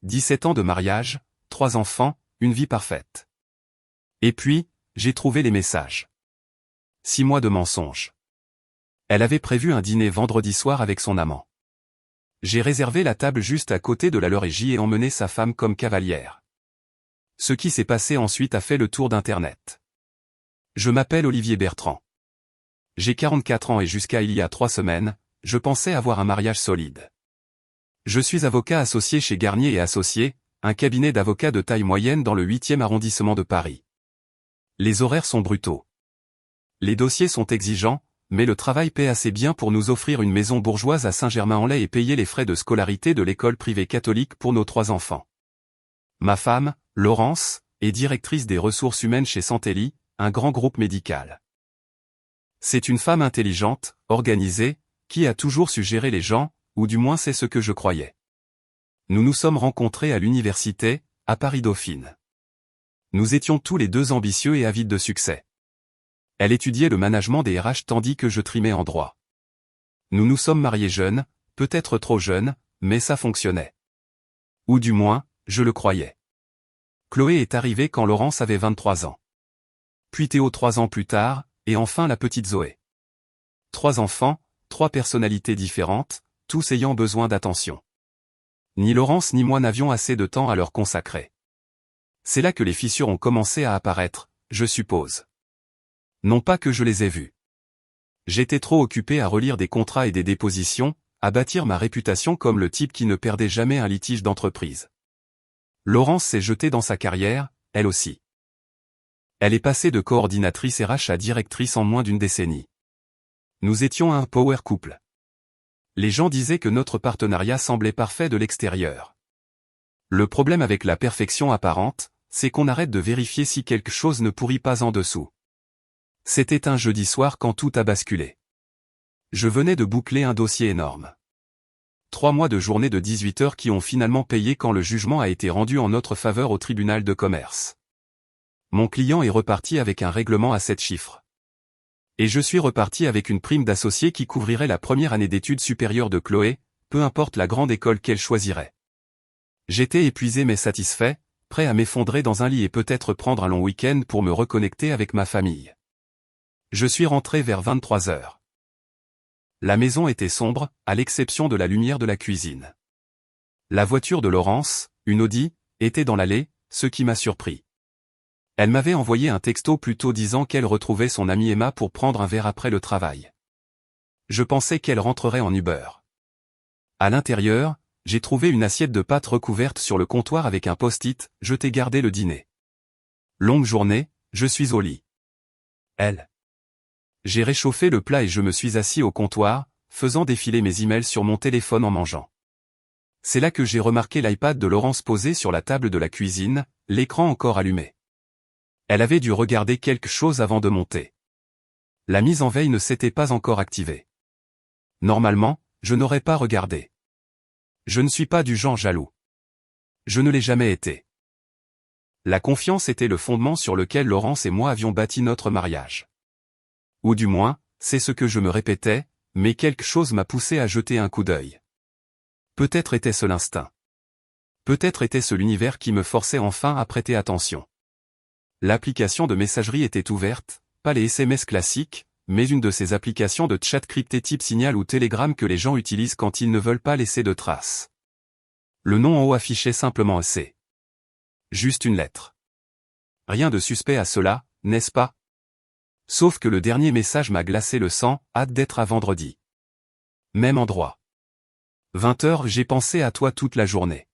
17 ans de mariage, 3 enfants, une vie parfaite. Et puis, j'ai trouvé les messages. 6 mois de mensonges. Elle avait prévu un dîner vendredi soir avec son amant. J'ai réservé la table juste à côté de la leur et j'y ai emmené sa femme comme cavalière. Ce qui s'est passé ensuite a fait le tour d'Internet. Je m'appelle Olivier Bertrand. J'ai 44 ans et jusqu'à il y a 3 semaines, je pensais avoir un mariage solide. Je suis avocat associé chez Garnier et Associés, un cabinet d'avocats de taille moyenne dans le 8e arrondissement de Paris. Les horaires sont brutaux. Les dossiers sont exigeants, mais le travail paie assez bien pour nous offrir une maison bourgeoise à Saint-Germain-en-Laye et payer les frais de scolarité de l'école privée catholique pour nos 3 enfants. Ma femme, Laurence, est directrice des ressources humaines chez Santelli, un grand groupe médical. C'est une femme intelligente, organisée, qui a toujours su gérer les gens, ou du moins c'est ce que je croyais. Nous nous sommes rencontrés à l'université, à Paris-Dauphine. Nous étions tous les deux ambitieux et avides de succès. Elle étudiait le management des RH tandis que je trimais en droit. Nous nous sommes mariés jeunes, peut-être trop jeunes, mais ça fonctionnait. Ou du moins, je le croyais. Chloé est arrivée quand Laurence avait 23 ans. Puis Théo 3 ans plus tard, et enfin la petite Zoé. 3 enfants, 3 personnalités différentes, tous ayant besoin d'attention. Ni Laurence ni moi n'avions assez de temps à leur consacrer. C'est là que les fissures ont commencé à apparaître, je suppose. Non pas que je les ai vues. J'étais trop occupé à relire des contrats et des dépositions, à bâtir ma réputation comme le type qui ne perdait jamais un litige d'entreprise. Laurence s'est jetée dans sa carrière, elle aussi. Elle est passée de coordinatrice RH à directrice en moins d'une décennie. Nous étions un power couple. Les gens disaient que notre partenariat semblait parfait de l'extérieur. Le problème avec la perfection apparente, c'est qu'on arrête de vérifier si quelque chose ne pourrit pas en dessous. C'était un jeudi soir quand tout a basculé. Je venais de boucler un dossier énorme. 3 mois de journée de 18 heures qui ont finalement payé quand le jugement a été rendu en notre faveur au tribunal de commerce. Mon client est reparti avec un règlement à 7 chiffres. Et je suis reparti avec une prime d'associé qui couvrirait la première année d'études supérieures de Chloé, peu importe la grande école qu'elle choisirait. J'étais épuisé mais satisfait, prêt à m'effondrer dans un lit et peut-être prendre un long week-end pour me reconnecter avec ma famille. Je suis rentré vers 23 heures. La maison était sombre, à l'exception de la lumière de la cuisine. La voiture de Laurence, une Audi, était dans l'allée, ce qui m'a surpris. Elle m'avait envoyé un texto plus tôt disant qu'elle retrouvait son amie Emma pour prendre un verre après le travail. Je pensais qu'elle rentrerait en Uber. À l'intérieur, j'ai trouvé une assiette de pâtes recouverte sur le comptoir avec un post-it, je t'ai gardé le dîner. Longue journée, je suis au lit. Elle. J'ai réchauffé le plat et je me suis assis au comptoir, faisant défiler mes emails sur mon téléphone en mangeant. C'est là que j'ai remarqué l'iPad de Laurence posé sur la table de la cuisine, l'écran encore allumé. Elle avait dû regarder quelque chose avant de monter. La mise en veille ne s'était pas encore activée. Normalement, je n'aurais pas regardé. Je ne suis pas du genre jaloux. Je ne l'ai jamais été. La confiance était le fondement sur lequel Laurence et moi avions bâti notre mariage. Ou du moins, c'est ce que je me répétais, mais quelque chose m'a poussé à jeter un coup d'œil. Peut-être était-ce l'instinct. Peut-être était-ce l'univers qui me forçait enfin à prêter attention. L'application de messagerie était ouverte, pas les SMS classiques, mais une de ces applications de chat crypté type Signal ou Telegram que les gens utilisent quand ils ne veulent pas laisser de traces. Le nom en haut affichait simplement C. Juste une lettre. Rien de suspect à cela, n'est-ce pas? Sauf que le dernier message m'a glacé le sang, hâte d'être à vendredi. Même endroit. 20 heures, j'ai pensé à toi toute la journée.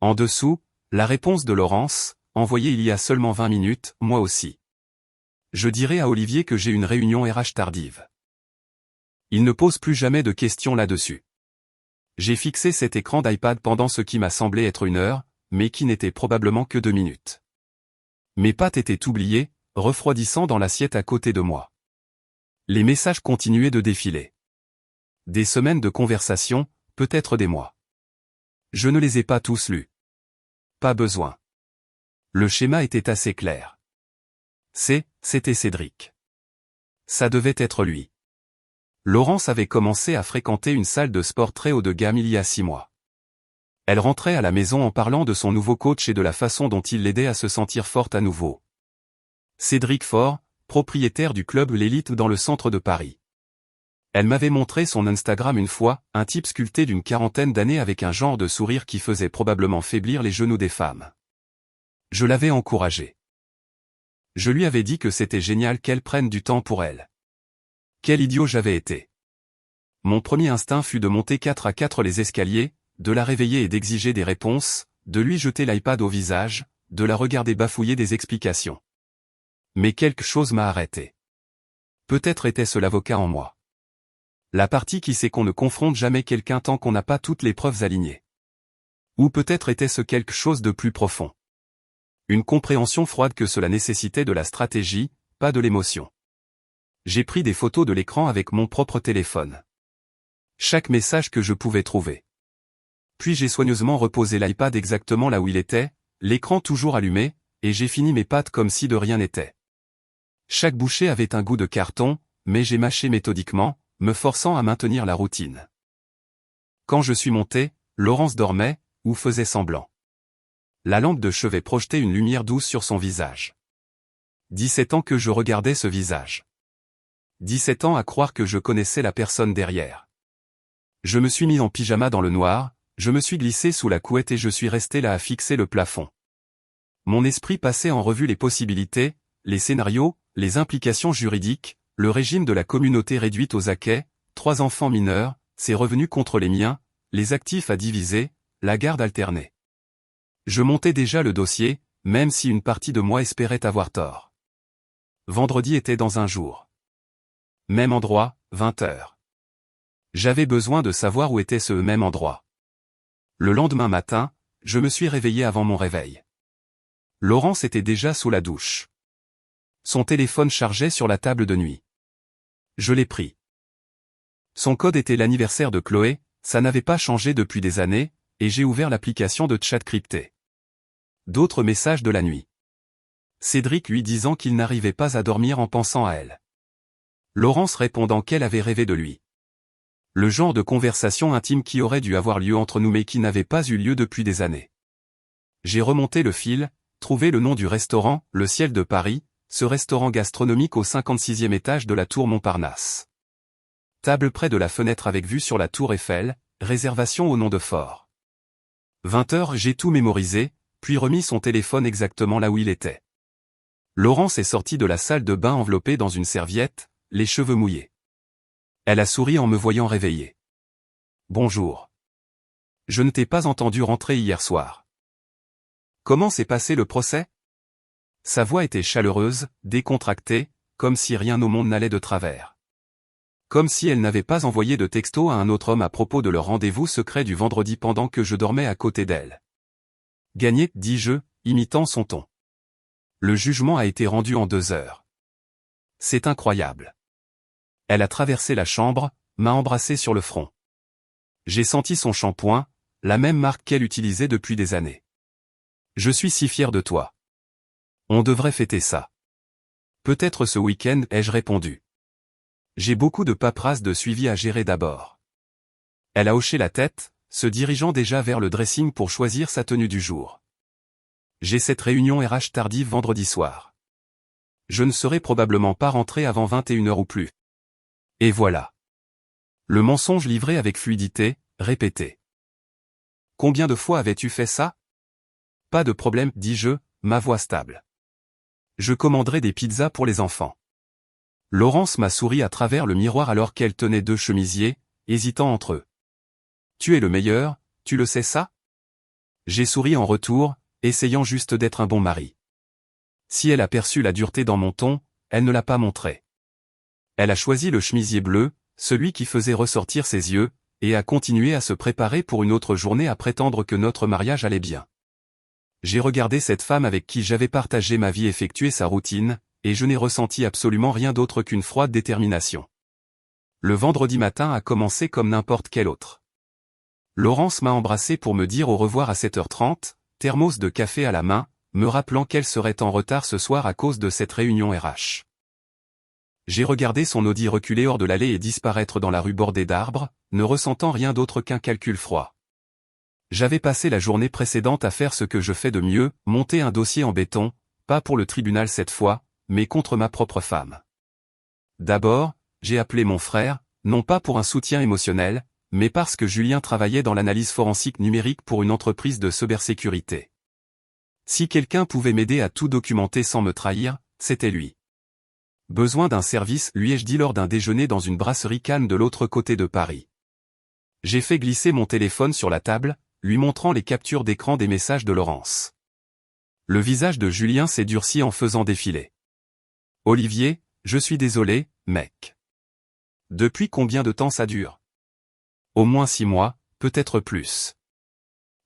En dessous, la réponse de Laurence, envoyée il y a seulement 20 minutes, moi aussi. Je dirai à Olivier que j'ai une réunion RH tardive. Il ne pose plus jamais de questions là-dessus. J'ai fixé cet écran d'iPad pendant ce qui m'a semblé être 1 heure, mais qui n'était probablement que 2 minutes. Mes pâtes étaient oubliées, refroidissant dans l'assiette à côté de moi. Les messages continuaient de défiler. Des semaines de conversation, peut-être des mois. Je ne les ai pas tous lus. Pas besoin. Le schéma était assez clair. C'était Cédric. Ça devait être lui. Laurence avait commencé à fréquenter une salle de sport très haut de gamme il y a 6 mois. Elle rentrait à la maison en parlant de son nouveau coach et de la façon dont il l'aidait à se sentir forte à nouveau. Cédric Faure, propriétaire du club L'Élite dans le centre de Paris. Elle m'avait montré son Instagram une fois, un type sculpté d'une quarantaine d'années avec un genre de sourire qui faisait probablement faiblir les genoux des femmes. Je l'avais encouragé. Je lui avais dit que c'était génial qu'elle prenne du temps pour elle. Quel idiot j'avais été. Mon premier instinct fut de monter 4 à 4 les escaliers, de la réveiller et d'exiger des réponses, de lui jeter l'iPad au visage, de la regarder bafouiller des explications. Mais quelque chose m'a arrêté. Peut-être était-ce l'avocat en moi. La partie qui sait qu'on ne confronte jamais quelqu'un tant qu'on n'a pas toutes les preuves alignées. Ou peut-être était-ce quelque chose de plus profond. Une compréhension froide que cela nécessitait de la stratégie, pas de l'émotion. J'ai pris des photos de l'écran avec mon propre téléphone. Chaque message que je pouvais trouver. Puis j'ai soigneusement reposé l'iPad exactement là où il était, l'écran toujours allumé, et j'ai fini mes pâtes comme si de rien n'était. Chaque bouchée avait un goût de carton, mais j'ai mâché méthodiquement, me forçant à maintenir la routine. Quand je suis monté, Laurence dormait, ou faisait semblant. La lampe de chevet projetait une lumière douce sur son visage. 17 ans que je regardais ce visage. 17 ans à croire que je connaissais la personne derrière. Je me suis mis en pyjama dans le noir, je me suis glissé sous la couette et je suis resté là à fixer le plafond. Mon esprit passait en revue les possibilités, les scénarios, les implications juridiques, le régime de la communauté réduite aux acquêts, 3 enfants mineurs, ses revenus contre les miens, les actifs à diviser, la garde alternée. Je montais déjà le dossier, même si une partie de moi espérait avoir tort. Vendredi était dans un jour. Même endroit, 20h. J'avais besoin de savoir où était ce même endroit. Le lendemain matin, je me suis réveillé avant mon réveil. Laurence était déjà sous la douche. Son téléphone chargeait sur la table de nuit. Je l'ai pris. Son code était l'anniversaire de Chloé, ça n'avait pas changé depuis des années, et j'ai ouvert l'application de chat crypté. D'autres messages de la nuit. Cédric lui disant qu'il n'arrivait pas à dormir en pensant à elle. Laurence répondant qu'elle avait rêvé de lui. Le genre de conversation intime qui aurait dû avoir lieu entre nous mais qui n'avait pas eu lieu depuis des années. J'ai remonté le fil, trouvé le nom du restaurant, le Ciel de Paris, ce restaurant gastronomique au 56e étage de la tour Montparnasse. Table près de la fenêtre avec vue sur la tour Eiffel, réservation au nom de Faure. 20h j'ai tout mémorisé, puis remis son téléphone exactement là où il était. Laurence est sortie de la salle de bain enveloppée dans une serviette, les cheveux mouillés. Elle a souri en me voyant réveillé. Bonjour. Je ne t'ai pas entendu rentrer hier soir. Comment s'est passé le procès? Sa voix était chaleureuse, décontractée, comme si rien au monde n'allait de travers. Comme si elle n'avait pas envoyé de texto à un autre homme à propos de leur rendez-vous secret du vendredi pendant que je dormais à côté d'elle. Gagné, dis-je, imitant son ton. Le jugement a été rendu en 2 heures. C'est incroyable. Elle a traversé la chambre, m'a embrassé sur le front. J'ai senti son shampoing, la même marque qu'elle utilisait depuis des années. Je suis si fier de toi. On devrait fêter ça. Peut-être ce week-end, ai-je répondu. J'ai beaucoup de paperasse de suivi à gérer d'abord. Elle a hoché la tête, se dirigeant déjà vers le dressing pour choisir sa tenue du jour. J'ai cette réunion RH tardive vendredi soir. Je ne serai probablement pas rentré avant 21h ou plus. Et voilà. Le mensonge livré avec fluidité, répété. Combien de fois avais-tu fait ça? Pas de problème, dis-je, ma voix stable. Je commanderai des pizzas pour les enfants. Laurence m'a souri à travers le miroir alors qu'elle tenait 2 chemisiers, hésitant entre eux. Tu es le meilleur, tu le sais ça? J'ai souri en retour, essayant juste d'être un bon mari. Si elle a perçu la dureté dans mon ton, elle ne l'a pas montré. Elle a choisi le chemisier bleu, celui qui faisait ressortir ses yeux, et a continué à se préparer pour une autre journée à prétendre que notre mariage allait bien. J'ai regardé cette femme avec qui j'avais partagé ma vie effectuer sa routine, et je n'ai ressenti absolument rien d'autre qu'une froide détermination. Le vendredi matin a commencé comme n'importe quel autre. Laurence m'a embrassé pour me dire au revoir à 7h30, thermos de café à la main, me rappelant qu'elle serait en retard ce soir à cause de cette réunion RH. J'ai regardé son Audi reculer hors de l'allée et disparaître dans la rue bordée d'arbres, ne ressentant rien d'autre qu'un calcul froid. J'avais passé la journée précédente à faire ce que je fais de mieux, monter un dossier en béton, pas pour le tribunal cette fois, mais contre ma propre femme. D'abord, j'ai appelé mon frère, non pas pour un soutien émotionnel, mais parce que Julien travaillait dans l'analyse forensique numérique pour une entreprise de cybersécurité. Si quelqu'un pouvait m'aider à tout documenter sans me trahir, c'était lui. Besoin d'un service, lui ai-je dit lors d'un déjeuner dans une brasserie calme de l'autre côté de Paris. J'ai fait glisser mon téléphone sur la table, lui montrant les captures d'écran des messages de Laurence. Le visage de Julien s'est durci en faisant défiler. « Olivier, je suis désolé, mec. Depuis combien de temps ça dure ? Au moins 6 mois, peut-être plus.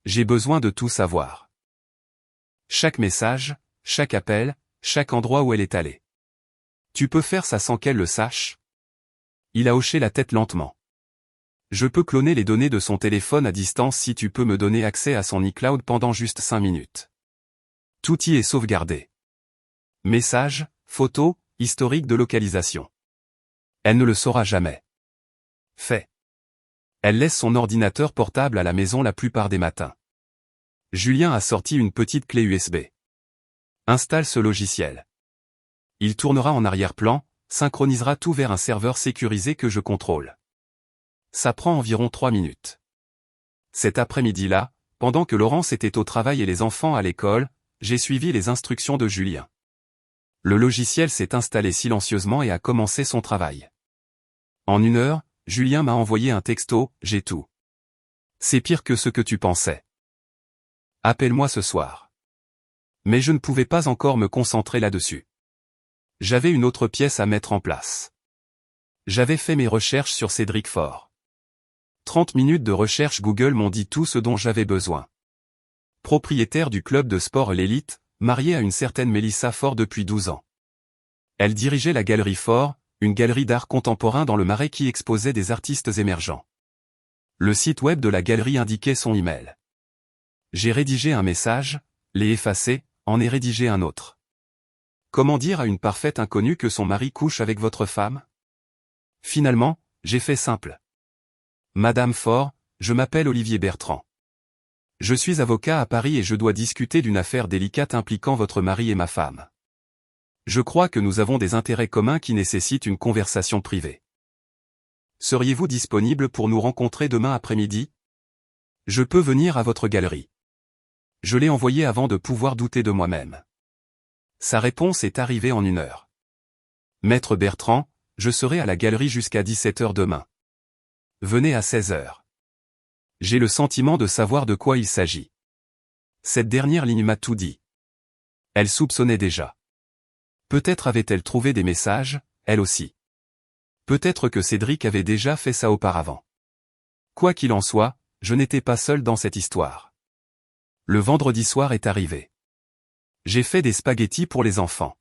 J'ai besoin de tout savoir. Chaque message, chaque appel, chaque endroit où elle est allée. Tu peux faire ça sans qu'elle le sache ? » Il a hoché la tête lentement. Je peux cloner les données de son téléphone à distance si tu peux me donner accès à son iCloud pendant juste 5 minutes. Tout y est sauvegardé. Messages, photos, historique de localisation. Elle ne le saura jamais. Fait. Elle laisse son ordinateur portable à la maison la plupart des matins. Julien a sorti une petite clé USB. Installe ce logiciel. Il tournera en arrière-plan, synchronisera tout vers un serveur sécurisé que je contrôle. Ça prend environ 3 minutes. Cet après-midi-là, pendant que Laurence était au travail et les enfants à l'école, j'ai suivi les instructions de Julien. Le logiciel s'est installé silencieusement et a commencé son travail. En 1 heure, Julien m'a envoyé un texto, j'ai tout. C'est pire que ce que tu pensais. Appelle-moi ce soir. Mais je ne pouvais pas encore me concentrer là-dessus. J'avais une autre pièce à mettre en place. J'avais fait mes recherches sur Cédric Faure. 30 minutes de recherche Google m'ont dit tout ce dont j'avais besoin. Propriétaire du club de sport L'Élite, marié à une certaine Mélissa Faure depuis 12 ans. Elle dirigeait la galerie Faure, une galerie d'art contemporain dans le Marais qui exposait des artistes émergents. Le site web de la galerie indiquait son email. J'ai rédigé un message, l'ai effacé, en ai rédigé un autre. Comment dire à une parfaite inconnue que son mari couche avec votre femme ? Finalement, j'ai fait simple. Madame Faure, je m'appelle Olivier Bertrand. Je suis avocat à Paris et je dois discuter d'une affaire délicate impliquant votre mari et ma femme. Je crois que nous avons des intérêts communs qui nécessitent une conversation privée. Seriez-vous disponible pour nous rencontrer demain après-midi ? Je peux venir à votre galerie. Je l'ai envoyé avant de pouvoir douter de moi-même. Sa réponse est arrivée en 1 heure. Maître Bertrand, je serai à la galerie jusqu'à 17h demain. Venez à 16h. J'ai le sentiment de savoir de quoi il s'agit. Cette dernière ligne m'a tout dit. Elle soupçonnait déjà. Peut-être avait-elle trouvé des messages, elle aussi. Peut-être que Cédric avait déjà fait ça auparavant. Quoi qu'il en soit, je n'étais pas seul dans cette histoire. Le vendredi soir est arrivé. J'ai fait des spaghettis pour les enfants.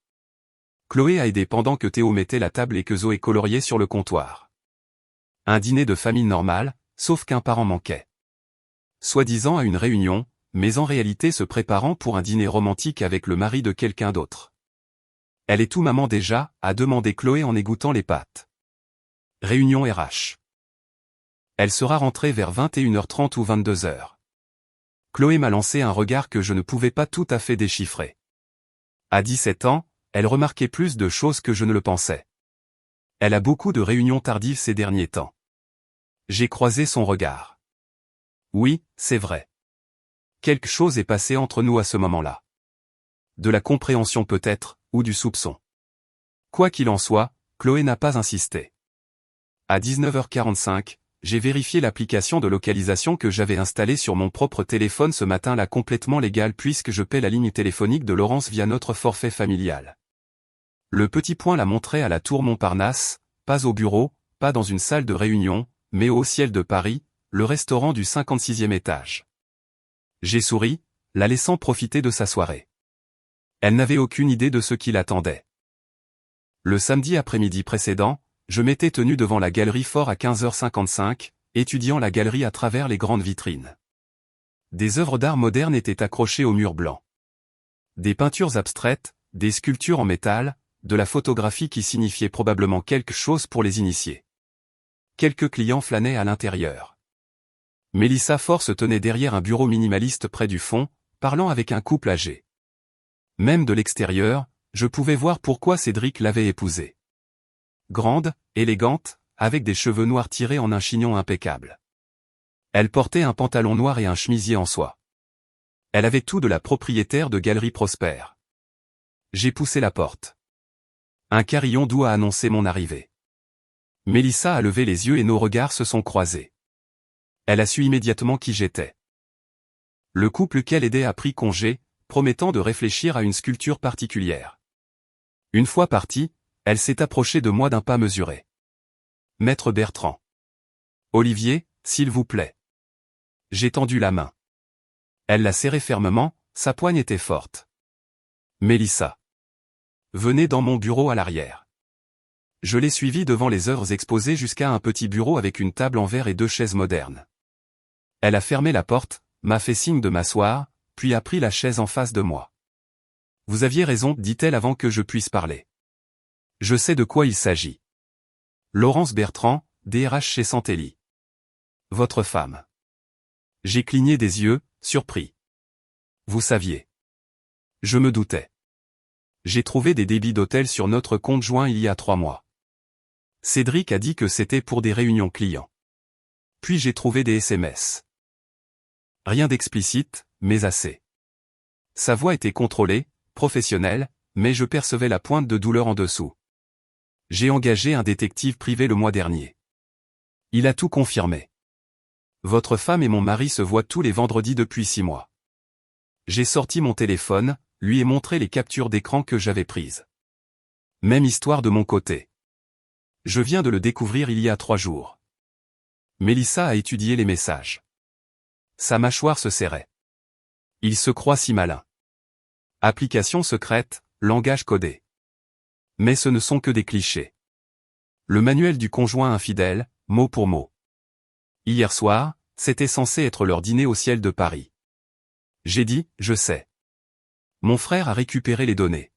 Chloé a aidé pendant que Théo mettait la table et que Zoé coloriait sur le comptoir. Un dîner de famille normal, sauf qu'un parent manquait. Soi-disant à une réunion, mais en réalité se préparant pour un dîner romantique avec le mari de quelqu'un d'autre. Elle est tout maman déjà, a demandé Chloé en égouttant les pâtes. Réunion RH. Elle sera rentrée vers 21h30 ou 22h. Chloé m'a lancé un regard que je ne pouvais pas tout à fait déchiffrer. À 17 ans, elle remarquait plus de choses que je ne le pensais. Elle a beaucoup de réunions tardives ces derniers temps. J'ai croisé son regard. Oui, c'est vrai. Quelque chose est passé entre nous à ce moment-là. De la compréhension peut-être, ou du soupçon. Quoi qu'il en soit, Chloé n'a pas insisté. À 19h45, j'ai vérifié l'application de localisation que j'avais installée sur mon propre téléphone ce matin-là complètement légale puisque je paie la ligne téléphonique de Laurence via notre forfait familial. Le petit point la montrait à la tour Montparnasse, pas au bureau, pas dans une salle de réunion, mais au ciel de Paris, le restaurant du 56e étage. J'ai souri, la laissant profiter de sa soirée. Elle n'avait aucune idée de ce qui l'attendait. Le samedi après-midi précédent, je m'étais tenu devant la galerie Faure à 15h55, étudiant la galerie à travers les grandes vitrines. Des œuvres d'art moderne étaient accrochées au mur blanc. Des peintures abstraites, des sculptures en métal, de la photographie qui signifiait probablement quelque chose pour les initiés. Quelques clients flânaient à l'intérieur. Mélissa Fort se tenait derrière un bureau minimaliste près du fond, parlant avec un couple âgé. Même de l'extérieur, je pouvais voir pourquoi Cédric l'avait épousée. Grande, élégante, avec des cheveux noirs tirés en un chignon impeccable. Elle portait un pantalon noir et un chemisier en soie. Elle avait tout de la propriétaire de Galerie Prosper. J'ai poussé la porte. Un carillon doux a annoncé mon arrivée. Mélissa a levé les yeux et nos regards se sont croisés. Elle a su immédiatement qui j'étais. Le couple qu'elle aidait a pris congé, promettant de réfléchir à une sculpture particulière. Une fois partie, elle s'est approchée de moi d'un pas mesuré. Maître Bertrand. Olivier, s'il vous plaît. J'ai tendu la main. Elle l'a serrée fermement, sa poigne était forte. Mélissa. Venez dans mon bureau à l'arrière. Je l'ai suivie devant les œuvres exposées jusqu'à un petit bureau avec une table en verre et 2 chaises modernes. Elle a fermé la porte, m'a fait signe de m'asseoir, puis a pris la chaise en face de moi. Vous aviez raison, dit-elle avant que je puisse parler. Je sais de quoi il s'agit. Laurence Bertrand, DRH chez Santelli. Votre femme. J'ai cligné des yeux, surpris. Vous saviez. Je me doutais. J'ai trouvé des débits d'hôtel sur notre compte joint il y a 3 mois. Cédric a dit que c'était pour des réunions clients. Puis j'ai trouvé des SMS. Rien d'explicite, mais assez. Sa voix était contrôlée, professionnelle, mais je percevais la pointe de douleur en dessous. J'ai engagé un détective privé le mois dernier. Il a tout confirmé. Votre femme et mon mari se voient tous les vendredis depuis 6 mois. J'ai sorti mon téléphone, lui ai montré les captures d'écran que j'avais prises. Même histoire de mon côté. Je viens de le découvrir il y a 3 jours. Mélissa a étudié les messages. Sa mâchoire se serrait. Il se croit si malin. Application secrète, langage codé. Mais ce ne sont que des clichés. Le manuel du conjoint infidèle, mot pour mot. Hier soir, c'était censé être leur dîner au ciel de Paris. J'ai dit, je sais. Mon frère a récupéré les données.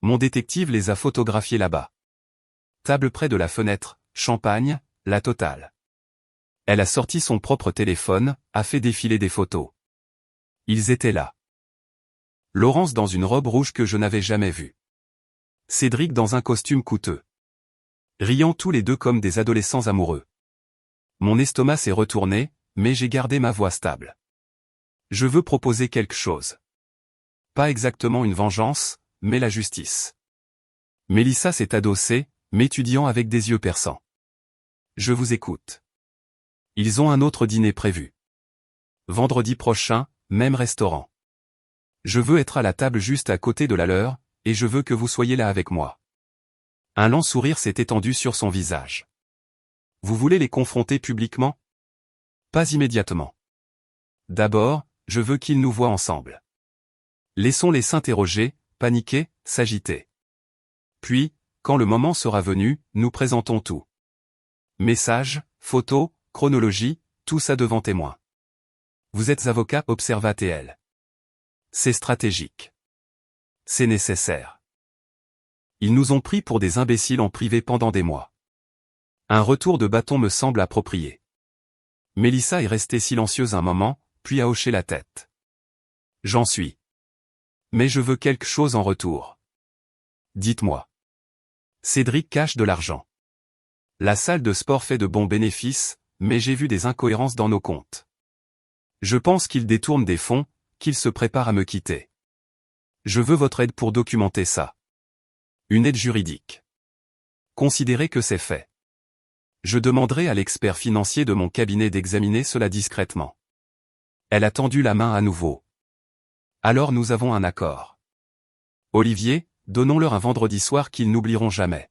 Mon détective les a photographiées là-bas. Table près de la fenêtre, champagne, la totale. Elle a sorti son propre téléphone, a fait défiler des photos. Ils étaient là. Laurence dans une robe rouge que je n'avais jamais vue. Cédric dans un costume coûteux. Riant tous les deux comme des adolescents amoureux. Mon estomac s'est retourné, mais j'ai gardé ma voix stable. Je veux proposer quelque chose. Pas exactement une vengeance, mais la justice. Mélissa s'est adossée, m'étudiant avec des yeux perçants. Je vous écoute. Ils ont un autre dîner prévu. Vendredi prochain, même restaurant. Je veux être à la table juste à côté de la leur, et je veux que vous soyez là avec moi. Un lent sourire s'est étendu sur son visage. Vous voulez les confronter publiquement? Pas immédiatement. D'abord, je veux qu'ils nous voient ensemble. Laissons-les s'interroger, paniquer, s'agiter. Puis, quand le moment sera venu, nous présentons tout. Messages, photos, chronologie, tout ça devant témoin. Vous êtes avocat, observa TL. C'est stratégique. C'est nécessaire. Ils nous ont pris pour des imbéciles en privé pendant des mois. Un retour de bâton me semble approprié. Mélissa est restée silencieuse un moment, puis a hoché la tête. J'en suis. Mais je veux quelque chose en retour. Dites-moi. Cédric cache de l'argent. La salle de sport fait de bons bénéfices, mais j'ai vu des incohérences dans nos comptes. Je pense qu'il détourne des fonds, qu'il se prépare à me quitter. Je veux votre aide pour documenter ça. Une aide juridique. Considérez que c'est fait. Je demanderai à l'expert financier de mon cabinet d'examiner cela discrètement. Elle a tendu la main à nouveau. Alors nous avons un accord. Olivier, donnons-leur un vendredi soir qu'ils n'oublieront jamais.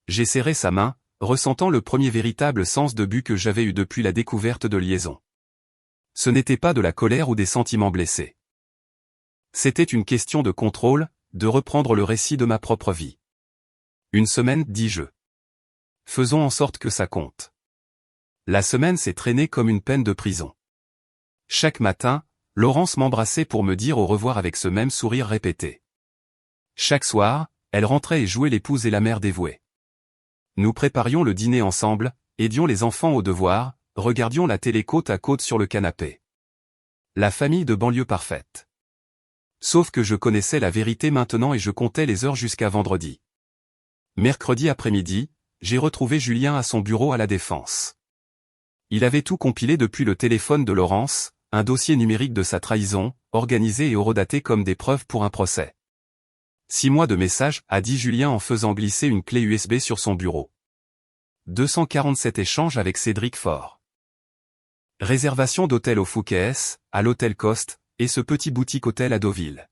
J'ai serré sa main, ressentant le premier véritable sens de but que j'avais eu depuis la découverte de Liaison. Ce n'était pas de la colère ou des sentiments blessés. C'était une question de contrôle, de reprendre le récit de ma propre vie. Une semaine, dis-je. Faisons en sorte que ça compte. La semaine s'est traînée comme une peine de prison. Chaque matin, Laurence m'embrassait pour me dire au revoir avec ce même sourire répété. Chaque soir, elle rentrait et jouait l'épouse et la mère dévouée. Nous préparions le dîner ensemble, aidions les enfants aux devoirs, regardions la télé côte à côte sur le canapé. La famille de banlieue parfaite. Sauf que je connaissais la vérité maintenant et je comptais les heures jusqu'à vendredi. Mercredi après-midi, j'ai retrouvé Julien à son bureau à La Défense. Il avait tout compilé depuis le téléphone de Laurence, un dossier numérique de sa trahison, organisé et horodaté comme des preuves pour un procès. 6 mois de messages, a dit Julien en faisant glisser une clé USB sur son bureau. 247 échanges avec Cédric Faure. Réservation d'hôtel au Fouquet's, à l'hôtel Coste, et ce petit boutique hôtel à Deauville.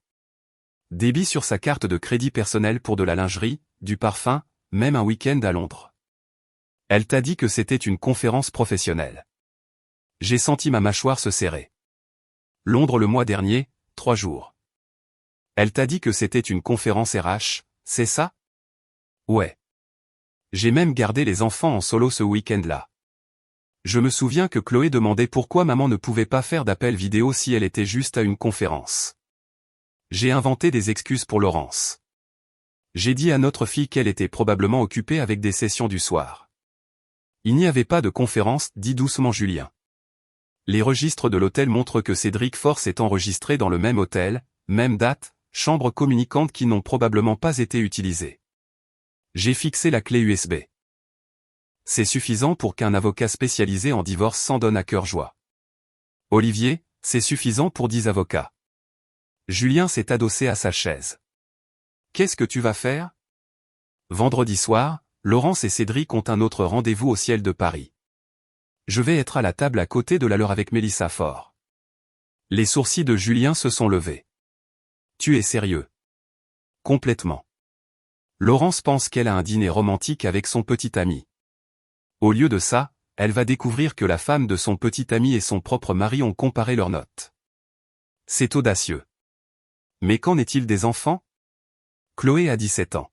Débit sur sa carte de crédit personnel pour de la lingerie, du parfum, même un week-end à Londres. Elle t'a dit que c'était une conférence professionnelle. J'ai senti ma mâchoire se serrer. Londres le mois dernier, 3 jours. Elle t'a dit que c'était une conférence RH, c'est ça? Ouais. J'ai même gardé les enfants en solo ce week-end-là. Je me souviens que Chloé demandait pourquoi maman ne pouvait pas faire d'appel vidéo si elle était juste à une conférence. J'ai inventé des excuses pour Laurence. J'ai dit à notre fille qu'elle était probablement occupée avec des sessions du soir. Il n'y avait pas de conférence, dit doucement Julien. Les registres de l'hôtel montrent que Cédric Faure s'est enregistré dans le même hôtel, même date, chambre communicante qui n'ont probablement pas été utilisées. J'ai fixé la clé USB. C'est suffisant pour qu'un avocat spécialisé en divorce s'en donne à cœur joie. Olivier, c'est suffisant pour 10 avocats. Julien s'est adossé à sa chaise. Qu'est-ce que tu vas faire? Vendredi soir, Laurence et Cédric ont un autre rendez-vous au Ciel de Paris. Je vais être à la table à côté de la leur avec Mélissa Faure. Les sourcils de Julien se sont levés. Tu es sérieux? Complètement. Laurence pense qu'elle a un dîner romantique avec son petit ami. Au lieu de ça, elle va découvrir que la femme de son petit ami et son propre mari ont comparé leurs notes. C'est audacieux. Mais qu'en est-il des enfants? Chloé a 17 ans.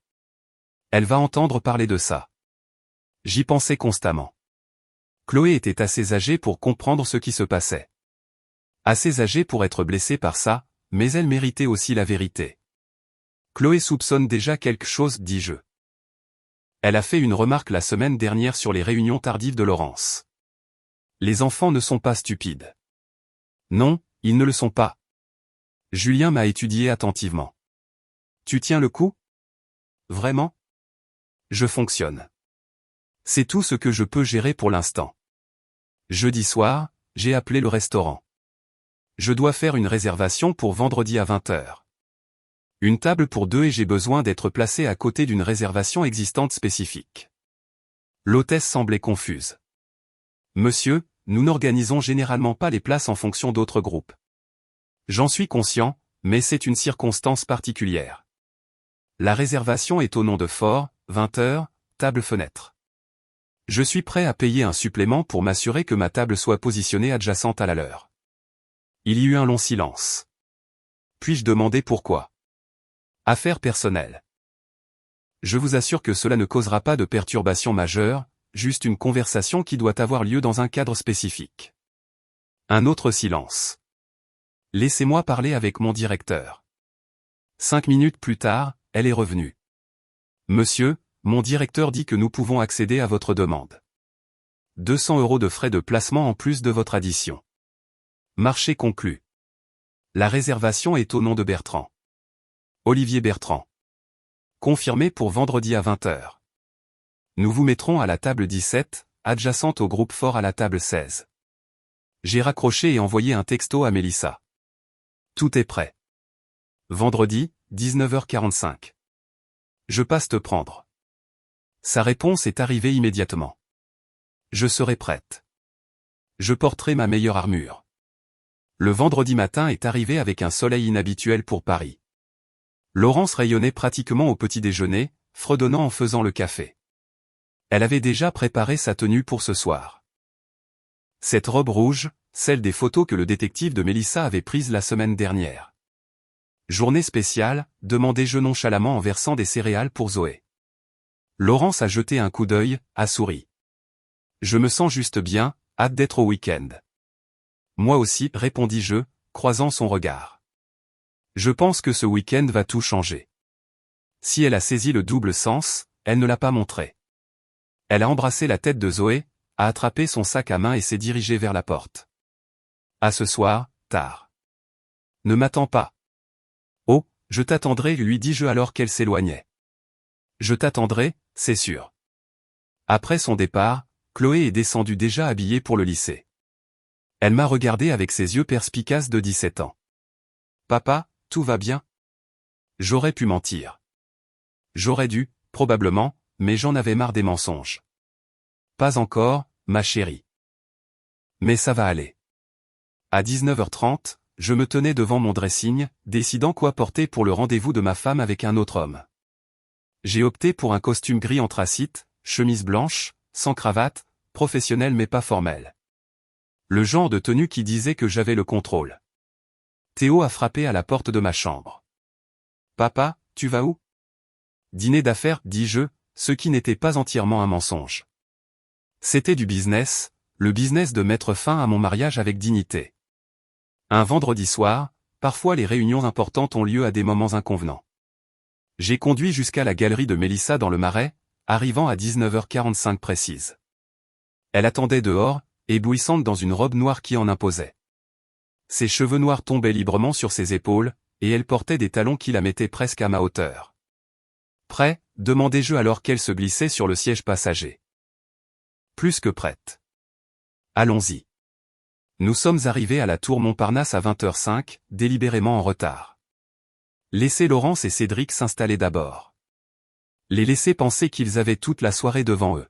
Elle va entendre parler de ça. J'y pensais constamment. Chloé était assez âgée pour comprendre ce qui se passait. Assez âgée pour être blessée par ça, mais elle méritait aussi la vérité. Chloé soupçonne déjà quelque chose, dis-je. Elle a fait une remarque la semaine dernière sur les réunions tardives de Laurence. Les enfants ne sont pas stupides. Non, ils ne le sont pas. Julien m'a étudié attentivement. Tu tiens le coup? Vraiment? Je fonctionne. C'est tout ce que je peux gérer pour l'instant. Jeudi soir, j'ai appelé le restaurant. Je dois faire une réservation pour vendredi à 20h. Une table pour 2 et j'ai besoin d'être placé à côté d'une réservation existante spécifique. L'hôtesse semblait confuse. Monsieur, nous n'organisons généralement pas les places en fonction d'autres groupes. J'en suis conscient, mais c'est une circonstance particulière. La réservation est au nom de Faure, 20h, table-fenêtre. Je suis prêt à payer un supplément pour m'assurer que ma table soit positionnée adjacente à la leur. Il y eut un long silence. Puis-je demander pourquoi? Affaire personnelle. Je vous assure que cela ne causera pas de perturbation majeure, juste une conversation qui doit avoir lieu dans un cadre spécifique. Un autre silence. Laissez-moi parler avec mon directeur. 5 minutes plus tard, elle est revenue. Monsieur, mon directeur dit que nous pouvons accéder à votre demande. 200 € de frais de placement en plus de votre addition. Marché conclu. La réservation est au nom de Bertrand. Olivier Bertrand. Confirmé pour vendredi à 20h. Nous vous mettrons à la table 17, adjacente au groupe Faure à la table 16. J'ai raccroché et envoyé un texto à Mélissa. Tout est prêt. Vendredi, 19h45. Je passe te prendre. Sa réponse est arrivée immédiatement. Je serai prête. Je porterai ma meilleure armure. Le vendredi matin est arrivé avec un soleil inhabituel pour Paris. Laurence rayonnait pratiquement au petit déjeuner, fredonnant en faisant le café. Elle avait déjà préparé sa tenue pour ce soir. Cette robe rouge, celle des photos que le détective de Mélissa avait prises la semaine dernière. Journée spéciale, demandai-je nonchalamment en versant des céréales pour Zoé. Laurence a jeté un coup d'œil, a souri. Je me sens juste bien, hâte d'être au week-end. Moi aussi, répondis-je, croisant son regard. Je pense que ce week-end va tout changer. Si elle a saisi le double sens, elle ne l'a pas montré. Elle a embrassé la tête de Zoé, a attrapé son sac à main et s'est dirigée vers la porte. À ce soir, tard. Ne m'attends pas. Oh, je t'attendrai, lui dis-je alors qu'elle s'éloignait. Je t'attendrai, c'est sûr. Après son départ, Chloé est descendue déjà habillée pour le lycée. Elle m'a regardé avec ses yeux perspicaces de 17 ans. Papa, tout va bien? J'aurais pu mentir. J'aurais dû, probablement, mais j'en avais marre des mensonges. Pas encore, ma chérie. Mais ça va aller. À 19h30, je me tenais devant mon dressing, décidant quoi porter pour le rendez-vous de ma femme avec un autre homme. J'ai opté pour un costume gris anthracite, chemise blanche, sans cravate, professionnel mais pas formel. Le genre de tenue qui disait que j'avais le contrôle. Théo a frappé à la porte de ma chambre. Papa, tu vas où? Dîner d'affaires, dis-je, ce qui n'était pas entièrement un mensonge. C'était du business, le business de mettre fin à mon mariage avec dignité. Un vendredi soir, parfois les réunions importantes ont lieu à des moments inconvenants. J'ai conduit jusqu'à la galerie de Mélissa dans le Marais, arrivant à 19h45 précise. Elle attendait dehors, éblouissante dans une robe noire qui en imposait. Ses cheveux noirs tombaient librement sur ses épaules, et elle portait des talons qui la mettaient presque à ma hauteur. Prêt, demandai-je alors qu'elle se glissait sur le siège passager. Plus que prête. Allons-y. Nous sommes arrivés à la tour Montparnasse à 20h05, délibérément en retard. Laissez Laurence et Cédric s'installer d'abord. Les laisser penser qu'ils avaient toute la soirée devant eux.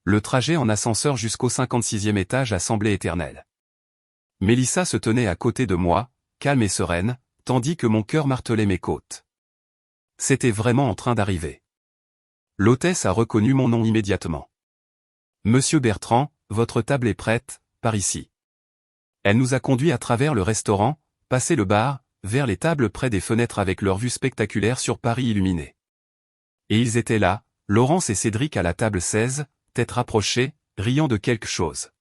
Le trajet en ascenseur jusqu'au 56e étage a semblé éternel. Mélissa se tenait à côté de moi, calme et sereine, tandis que mon cœur martelait mes côtes. C'était vraiment en train d'arriver. L'hôtesse a reconnu mon nom immédiatement. Monsieur Bertrand, votre table est prête, par ici. Elle nous a conduits à travers le restaurant, passé le bar, vers les tables près des fenêtres avec leur vue spectaculaire sur Paris illuminé. Et ils étaient là, Laurence et Cédric à la table 16, tête rapprochée, riant de quelque chose.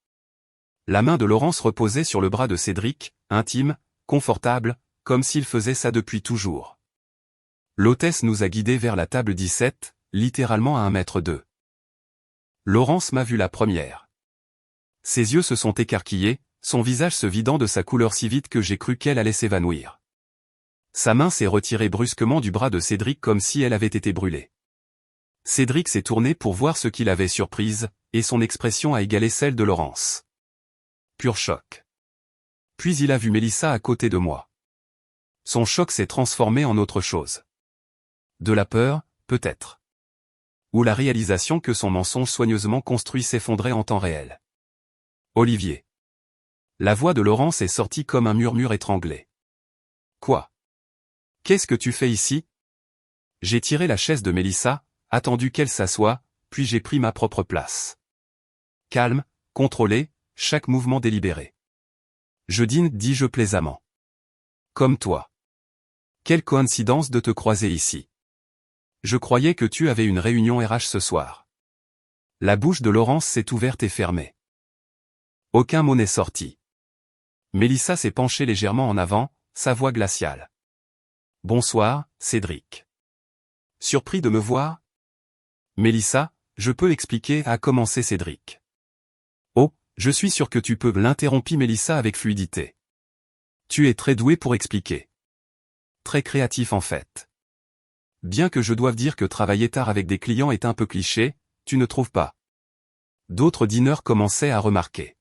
La main de Laurence reposait sur le bras de Cédric, intime, confortable, comme s'il faisait ça depuis toujours. L'hôtesse nous a guidés vers la table 17, littéralement à 1,2 m. Laurence m'a vu la première. Ses yeux se sont écarquillés, son visage se vidant de sa couleur si vite que j'ai cru qu'elle allait s'évanouir. Sa main s'est retirée brusquement du bras de Cédric comme si elle avait été brûlée. Cédric s'est tourné pour voir ce qui l'avait surprise, et son expression a égalé celle de Laurence. Pur choc. Puis il a vu Mélissa à côté de moi. Son choc s'est transformé en autre chose. De la peur, peut-être. Ou la réalisation que son mensonge soigneusement construit s'effondrait en temps réel. Olivier. La voix de Laurence est sortie comme un murmure étranglé. Quoi? Qu'est-ce que tu fais ici? J'ai tiré la chaise de Mélissa, attendu qu'elle s'assoie, puis j'ai pris ma propre place. Calme, contrôlé, chaque mouvement délibéré. Je dîne, dis-je plaisamment. Comme toi. Quelle coïncidence de te croiser ici. Je croyais que tu avais une réunion RH ce soir. La bouche de Laurence s'est ouverte et fermée. Aucun mot n'est sorti. Mélissa s'est penchée légèrement en avant, sa voix glaciale. Bonsoir, Cédric. Surpris de me voir? Mélissa, je peux expliquer, a commencé Cédric. Oh, je suis sûr que tu peux, l'interrompit Mélissa avec fluidité. Tu es très doué pour expliquer. Très créatif en fait. Bien que je doive dire que travailler tard avec des clients est un peu cliché, tu ne trouves pas? D'autres dîneurs commençaient à remarquer.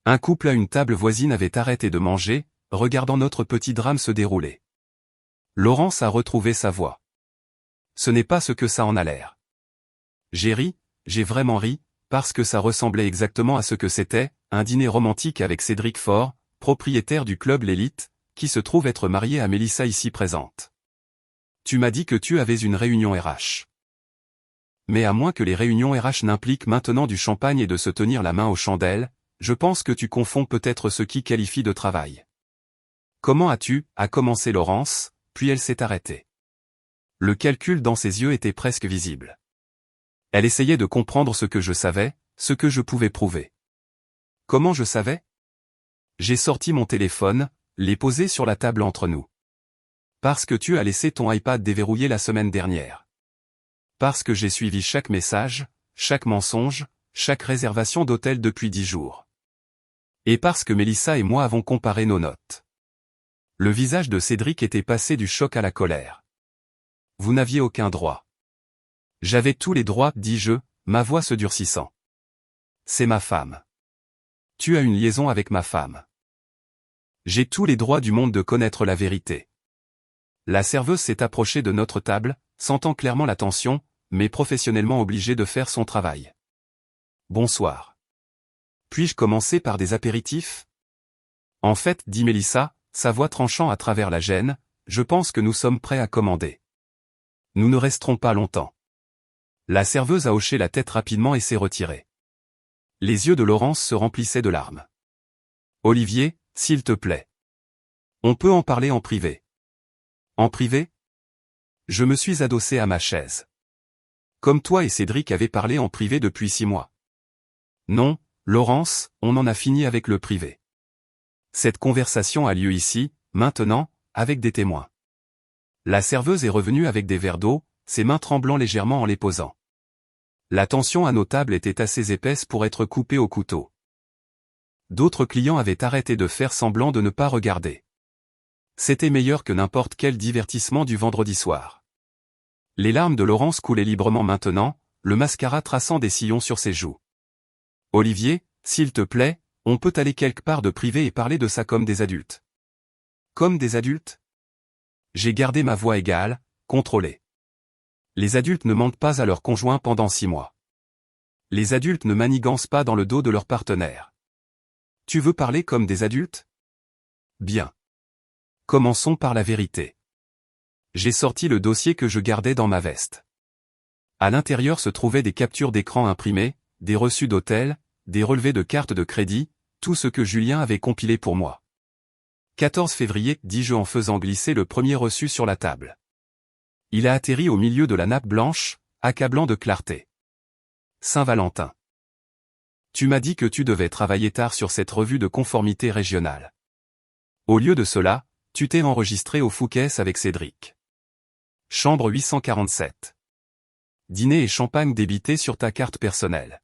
Un couple à une table voisine avait arrêté de manger, regardant notre petit drame se dérouler. Laurence a retrouvé sa voix. Ce n'est pas ce que ça en a l'air. J'ai ri, j'ai vraiment ri, parce que ça ressemblait exactement à ce que c'était, un dîner romantique avec Cédric Faure, propriétaire du club L'Élite, qui se trouve être marié à Mélissa ici présente. Tu m'as dit que tu avais une réunion RH. Mais à moins que les réunions RH n'impliquent maintenant du champagne et de se tenir la main aux chandelles, je pense que tu confonds peut-être ce qui qualifie de travail. Comment as-tu, a commencé Laurence, puis elle s'est arrêtée. Le calcul dans ses yeux était presque visible. Elle essayait de comprendre ce que je savais, ce que je pouvais prouver. Comment je savais? J'ai sorti mon téléphone, l'ai posé sur la table entre nous. Parce que tu as laissé ton iPad déverrouillé la semaine dernière. Parce que j'ai suivi chaque message, chaque mensonge, chaque réservation d'hôtel depuis 10 jours. Et parce que Mélissa et moi avons comparé nos notes. Le visage de Cédric était passé du choc à la colère. Vous n'aviez aucun droit. J'avais tous les droits, dis-je, ma voix se durcissant. C'est ma femme. Tu as une liaison avec ma femme. J'ai tous les droits du monde de connaître la vérité. La serveuse s'est approchée de notre table, sentant clairement la tension, mais professionnellement obligée de faire son travail. Bonsoir. Puis-je commencer par des apéritifs? En fait, dit Mélissa, sa voix tranchant à travers la gêne, je pense que nous sommes prêts à commander. Nous ne resterons pas longtemps. La serveuse a hoché la tête rapidement et s'est retirée. Les yeux de Laurence se remplissaient de larmes. Olivier, s'il te plaît. On peut en parler en privé. En privé? Je me suis adossé à ma chaise. Comme toi et Cédric avaient parlé en privé depuis 6 mois. Non, Laurence, on en a fini avec le privé. Cette conversation a lieu ici, maintenant, avec des témoins. La serveuse est revenue avec des verres d'eau, ses mains tremblant légèrement en les posant. La tension à nos tables était assez épaisse pour être coupée au couteau. D'autres clients avaient arrêté de faire semblant de ne pas regarder. C'était meilleur que n'importe quel divertissement du vendredi soir. Les larmes de Laurence coulaient librement maintenant, le mascara traçant des sillons sur ses joues. Olivier, s'il te plaît, on peut aller quelque part de privé et parler de ça comme des adultes. Comme des adultes? J'ai gardé ma voix égale, contrôlée. Les adultes ne mentent pas à leur conjoint pendant 6 mois. Les adultes ne manigancent pas dans le dos de leur partenaire. Tu veux parler comme des adultes? Bien. Commençons par la vérité. J'ai sorti le dossier que je gardais dans ma veste. À l'intérieur se trouvaient des captures d'écran imprimées, des reçus d'hôtel, des relevés de cartes de crédit, tout ce que Julien avait compilé pour moi. 14 février, dis-je en faisant glisser le premier reçu sur la table. Il a atterri au milieu de la nappe blanche, accablant de clarté. Saint-Valentin. Tu m'as dit que tu devais travailler tard sur cette revue de conformité régionale. Au lieu de cela, tu t'es enregistré au Fouquet's avec Cédric. Chambre 847. Dîner et champagne débité sur ta carte personnelle.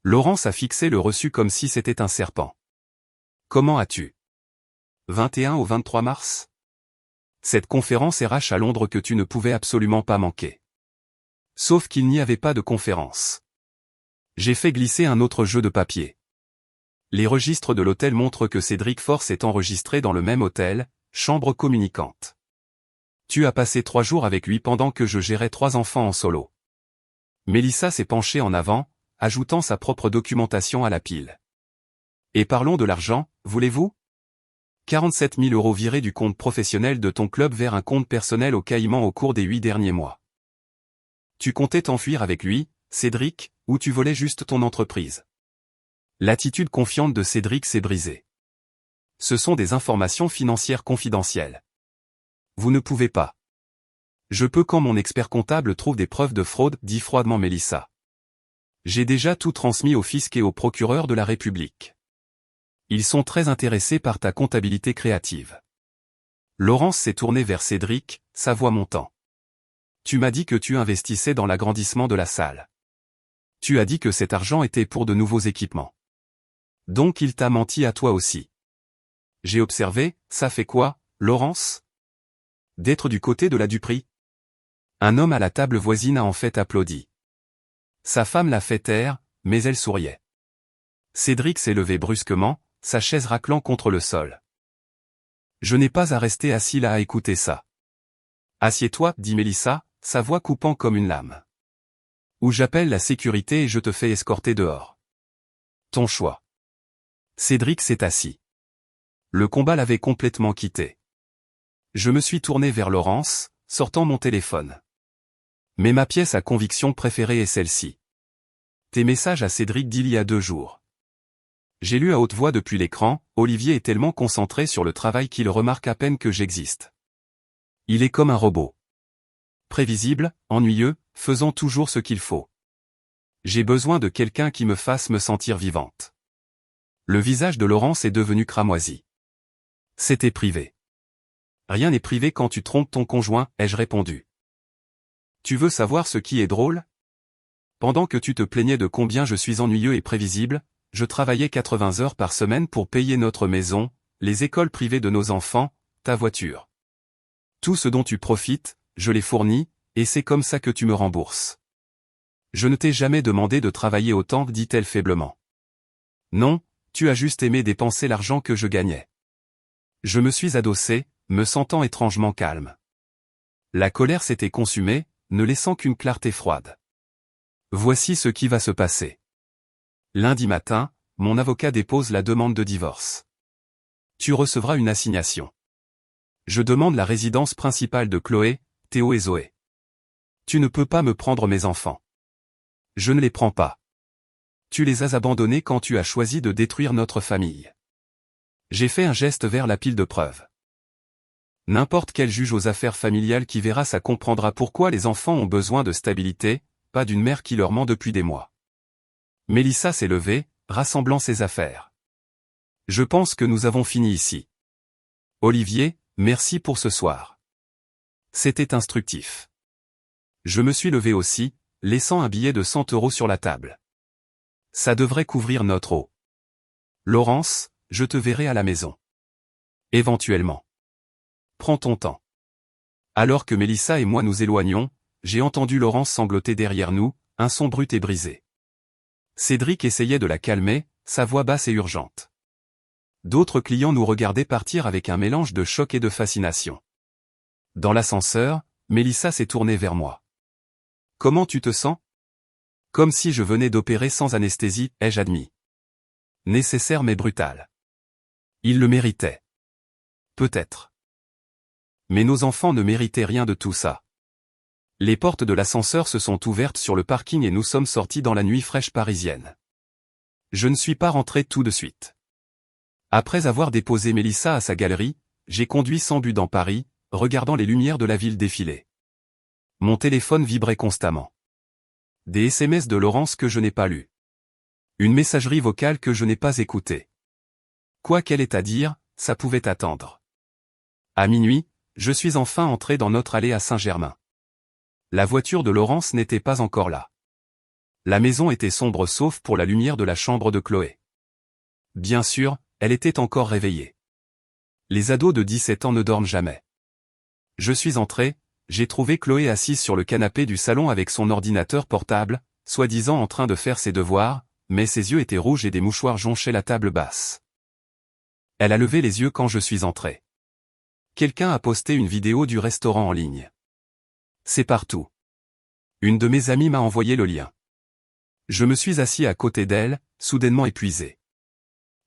Laurence a fixé le reçu comme si c'était un serpent. Comment as-tu? 21 au 23 mars? Cette conférence RH à Londres que tu ne pouvais absolument pas manquer. Sauf qu'il n'y avait pas de conférence. J'ai fait glisser un autre jeu de papier. Les registres de l'hôtel montrent que Cédric Force est enregistré dans le même hôtel, chambre communicante. Tu as passé 3 jours avec lui pendant que je gérais 3 enfants en solo. Mélissa s'est penchée en avant, ajoutant sa propre documentation à la pile. Et parlons de l'argent, voulez-vous? 47 000 € virés du compte professionnel de ton club vers un compte personnel au Caïman au cours des 8 derniers mois. Tu comptais t'enfuir avec lui, Cédric, ou tu volais juste ton entreprise? L'attitude confiante de Cédric s'est brisée. Ce sont des informations financières confidentielles. Vous ne pouvez pas. Je peux quand mon expert comptable trouve des preuves de fraude, dit froidement Mélissa. J'ai déjà tout transmis au fisc et au procureur de la République. Ils sont très intéressés par ta comptabilité créative. Laurence s'est tournée vers Cédric, sa voix montant. Tu m'as dit que tu investissais dans l'agrandissement de la salle. Tu as dit que cet argent était pour de nouveaux équipements. Donc il t'a menti à toi aussi. J'ai observé, ça fait quoi, Laurence? D'être du côté de la duperie? Un homme à la table voisine a en fait applaudi. Sa femme l'a fait taire, mais elle souriait. Cédric s'est levé brusquement, sa chaise raclant contre le sol. Je n'ai pas à rester assis là à écouter ça. Assieds-toi, dit Mélissa, sa voix coupant comme une lame. Ou j'appelle la sécurité et je te fais escorter dehors. Ton choix. Cédric s'est assis. Le combat l'avait complètement quitté. Je me suis tourné vers Laurence, sortant mon téléphone. Mais ma pièce à conviction préférée est celle-ci. Tes messages à Cédric d'il y a 2 jours. J'ai lu à haute voix depuis l'écran, Olivier est tellement concentré sur le travail qu'il remarque à peine que j'existe. Il est comme un robot. Prévisible, ennuyeux, faisant toujours ce qu'il faut. J'ai besoin de quelqu'un qui me fasse me sentir vivante. Le visage de Laurence est devenu cramoisi. C'était privé. Rien n'est privé quand tu trompes ton conjoint, ai-je répondu. Tu veux savoir ce qui est drôle? Pendant que tu te plaignais de combien je suis ennuyeux et prévisible, je travaillais 80 heures par semaine pour payer notre maison, les écoles privées de nos enfants, ta voiture. Tout ce dont tu profites, je l'ai fourni, et c'est comme ça que tu me rembourses. Je ne t'ai jamais demandé de travailler autant, dit-elle faiblement. Non, tu as juste aimé dépenser l'argent que je gagnais. Je me suis adossé, me sentant étrangement calme. La colère s'était consumée, ne laissant qu'une clarté froide. Voici ce qui va se passer. Lundi matin, mon avocat dépose la demande de divorce. Tu recevras une assignation. Je demande la résidence principale de Chloé, Théo et Zoé. Tu ne peux pas me prendre mes enfants. Je ne les prends pas. Tu les as abandonnés quand tu as choisi de détruire notre famille. J'ai fait un geste vers la pile de preuves. N'importe quel juge aux affaires familiales qui verra ça comprendra pourquoi les enfants ont besoin de stabilité, pas d'une mère qui leur ment depuis des mois. Mélissa s'est levée, rassemblant ses affaires. Je pense que nous avons fini ici. Olivier, merci pour ce soir. C'était instructif. Je me suis levé aussi, laissant un billet de 100 € sur la table. Ça devrait couvrir notre eau. Laurence, je te verrai à la maison. Éventuellement. Prends ton temps. Alors que Mélissa et moi nous éloignons, j'ai entendu Laurence sangloter derrière nous, un son brut et brisé. Cédric essayait de la calmer, sa voix basse et urgente. D'autres clients nous regardaient partir avec un mélange de choc et de fascination. Dans l'ascenseur, Mélissa s'est tournée vers moi. Comment tu te sens? Comme si je venais d'opérer sans anesthésie, ai-je admis. Nécessaire mais brutal. Il le méritait. Peut-être. Mais nos enfants ne méritaient rien de tout ça. Les portes de l'ascenseur se sont ouvertes sur le parking et nous sommes sortis dans la nuit fraîche parisienne. Je ne suis pas rentré tout de suite. Après avoir déposé Mélissa à sa galerie, j'ai conduit sans but dans Paris, regardant les lumières de la ville défiler. Mon téléphone vibrait constamment. Des SMS de Laurence que je n'ai pas lus. Une messagerie vocale que je n'ai pas écoutée. Quoi qu'elle ait à dire, ça pouvait attendre. À minuit, je suis enfin entré dans notre allée à Saint-Germain. La voiture de Laurence n'était pas encore là. La maison était sombre sauf pour la lumière de la chambre de Chloé. Bien sûr, elle était encore réveillée. Les ados de 17 ans ne dorment jamais. Je suis entré, j'ai trouvé Chloé assise sur le canapé du salon avec son ordinateur portable, soi-disant en train de faire ses devoirs, mais ses yeux étaient rouges et des mouchoirs jonchaient la table basse. Elle a levé les yeux quand je suis entré. Quelqu'un a posté une vidéo du restaurant en ligne. C'est partout. Une de mes amies m'a envoyé le lien. Je me suis assis à côté d'elle, soudainement épuisé.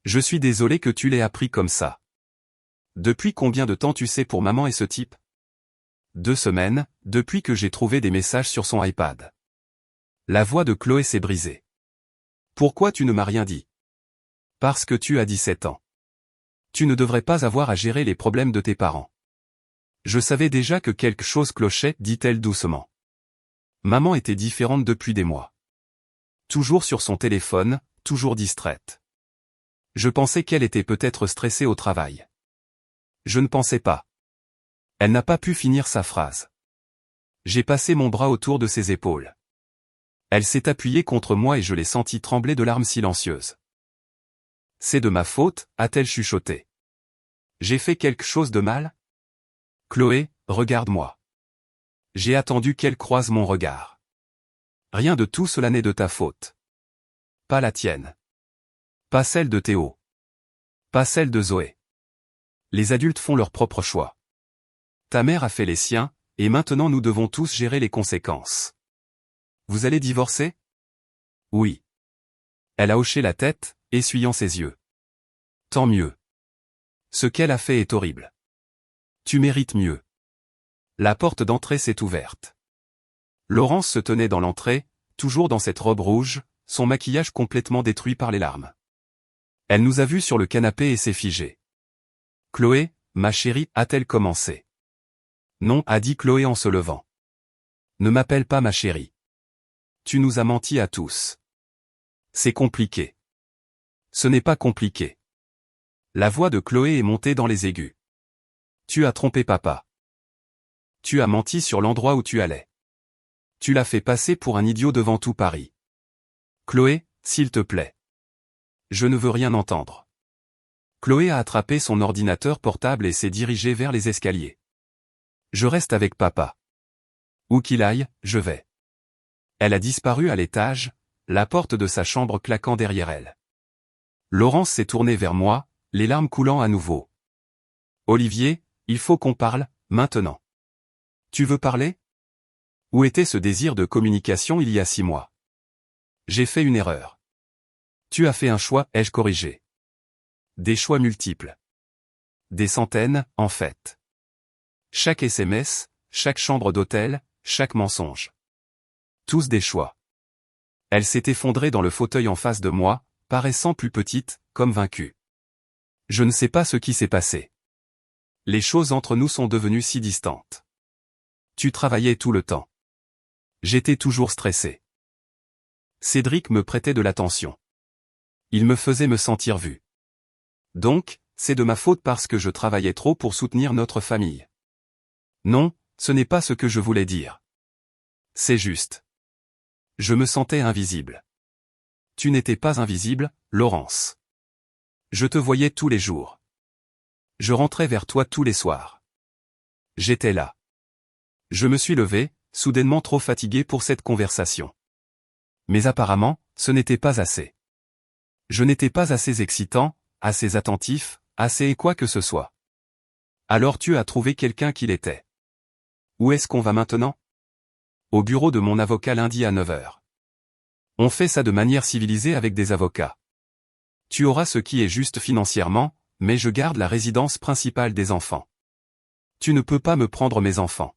Je suis désolé que tu l'aies appris comme ça. Depuis combien de temps tu sais pour maman et ce type? 2 semaines, depuis que j'ai trouvé des messages sur son iPad. La voix de Chloé s'est brisée. Pourquoi tu ne m'as rien dit? Parce que tu as 17 ans. Tu ne devrais pas avoir à gérer les problèmes de tes parents. Je savais déjà que quelque chose clochait, dit-elle doucement. Maman était différente depuis des mois. Toujours sur son téléphone, toujours distraite. Je pensais qu'elle était peut-être stressée au travail. Je ne pensais pas. Elle n'a pas pu finir sa phrase. J'ai passé mon bras autour de ses épaules. Elle s'est appuyée contre moi et je l'ai sentie trembler de larmes silencieuses. C'est de ma faute, a-t-elle chuchoté. J'ai fait quelque chose de mal? Chloé, regarde-moi. J'ai attendu qu'elle croise mon regard. Rien de tout cela n'est de ta faute. Pas la tienne. Pas celle de Théo. Pas celle de Zoé. Les adultes font leur propre choix. Ta mère a fait les siens, et maintenant nous devons tous gérer les conséquences. Vous allez divorcer? Oui. Elle a hoché la tête, essuyant ses yeux. Tant mieux. Ce qu'elle a fait est horrible. Tu mérites mieux. La porte d'entrée s'est ouverte. Laurence se tenait dans l'entrée, toujours dans cette robe rouge, son maquillage complètement détruit par les larmes. Elle nous a vus sur le canapé et s'est figée. Chloé, ma chérie, a-t-elle commencé? Non, a dit Chloé en se levant. Ne m'appelle pas ma chérie. Tu nous as menti à tous. C'est compliqué. Ce n'est pas compliqué. La voix de Chloé est montée dans les aigus. Tu as trompé papa. Tu as menti sur l'endroit où tu allais. Tu l'as fait passer pour un idiot devant tout Paris. Chloé, s'il te plaît. Je ne veux rien entendre. Chloé a attrapé son ordinateur portable et s'est dirigée vers les escaliers. Je reste avec papa. Où qu'il aille, je vais. Elle a disparu à l'étage, la porte de sa chambre claquant derrière elle. Laurence s'est tournée vers moi, les larmes coulant à nouveau. Olivier, il faut qu'on parle, maintenant. Tu veux parler? Où était ce désir de communication il y a 6 mois? J'ai fait une erreur. Tu as fait un choix, ai-je corrigé? Des choix multiples. Des centaines, en fait. Chaque SMS, chaque chambre d'hôtel, chaque mensonge. Tous des choix. Elle s'est effondrée dans le fauteuil en face de moi, paraissant plus petite, comme vaincue. Je ne sais pas ce qui s'est passé. Les choses entre nous sont devenues si distantes. Tu travaillais tout le temps. J'étais toujours stressé. Cédric me prêtait de l'attention. Il me faisait me sentir vu. Donc, c'est de ma faute parce que je travaillais trop pour soutenir notre famille. Non, ce n'est pas ce que je voulais dire. C'est juste. Je me sentais invisible. Tu n'étais pas invisible, Laurence. Je te voyais tous les jours. Je rentrais vers toi tous les soirs. J'étais là. Je me suis levé, soudainement trop fatigué pour cette conversation. Mais apparemment, ce n'était pas assez. Je n'étais pas assez excitant, assez attentif, assez quoi que ce soit. Alors tu as trouvé quelqu'un qui l'était. Où est-ce qu'on va maintenant? Au bureau de mon avocat lundi à 9h. On fait ça de manière civilisée avec des avocats. Tu auras ce qui est juste financièrement, mais je garde la résidence principale des enfants. Tu ne peux pas me prendre mes enfants.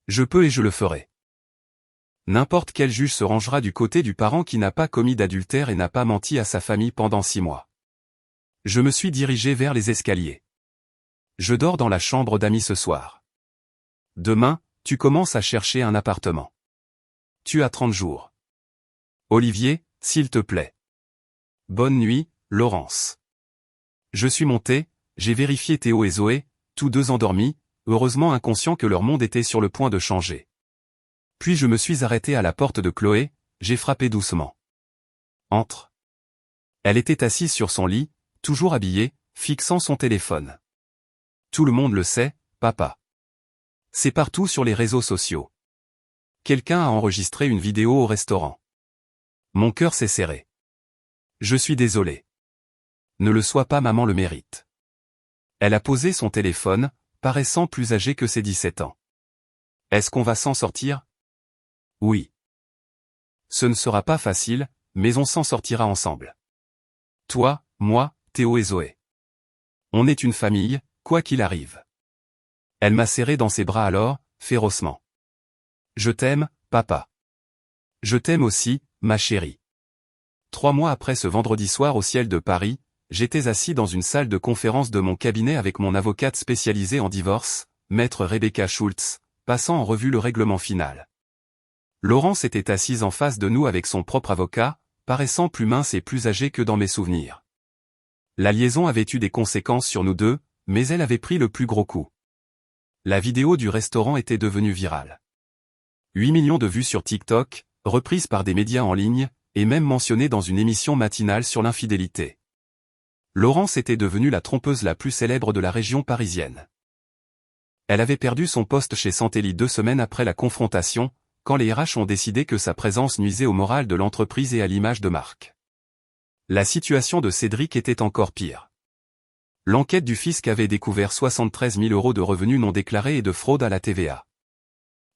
Je peux et je le ferai. N'importe quel juge se rangera du côté du parent qui n'a pas commis d'adultère et n'a pas menti à sa famille pendant 6 mois. Je me suis dirigé vers les escaliers. Je dors dans la chambre d'amis ce soir. Demain, tu commences à chercher un appartement. Tu as 30 jours. Olivier, s'il te plaît. Bonne nuit, Laurence. Je suis monté, j'ai vérifié Théo et Zoé, tous deux endormis, heureusement inconscients que leur monde était sur le point de changer. Puis je me suis arrêté à la porte de Chloé, j'ai frappé doucement. Entre. Elle était assise sur son lit, toujours habillée, fixant son téléphone. Tout le monde le sait, papa. C'est partout sur les réseaux sociaux. Quelqu'un a enregistré une vidéo au restaurant. Mon cœur s'est serré. Je suis désolé. Ne le sois pas, maman le mérite. Elle a posé son téléphone, paraissant plus âgée que ses 17 ans. Est-ce qu'on va s'en sortir? Oui. Ce ne sera pas facile, mais on s'en sortira ensemble. Toi, moi, Théo et Zoé. On est une famille, quoi qu'il arrive. Elle m'a serré dans ses bras alors, férocement. Je t'aime, papa. Je t'aime aussi, ma chérie. 3 mois après ce vendredi soir au ciel de Paris, j'étais assis dans une salle de conférence de mon cabinet avec mon avocate spécialisée en divorce, maître Rebecca Schultz, passant en revue le règlement final. Laurence était assise en face de nous avec son propre avocat, paraissant plus mince et plus âgée que dans mes souvenirs. La liaison avait eu des conséquences sur nous deux, mais elle avait pris le plus gros coup. La vidéo du restaurant était devenue virale. 8 millions de vues sur TikTok, reprise par des médias en ligne, et même mentionnée dans une émission matinale sur l'infidélité. Laurence était devenue la trompeuse la plus célèbre de la région parisienne. Elle avait perdu son poste chez Santelli 2 semaines après la confrontation, quand les RH ont décidé que sa présence nuisait au moral de l'entreprise et à l'image de marque. La situation de Cédric était encore pire. L'enquête du fisc avait découvert 73 000 € de revenus non déclarés et de fraude à la TVA.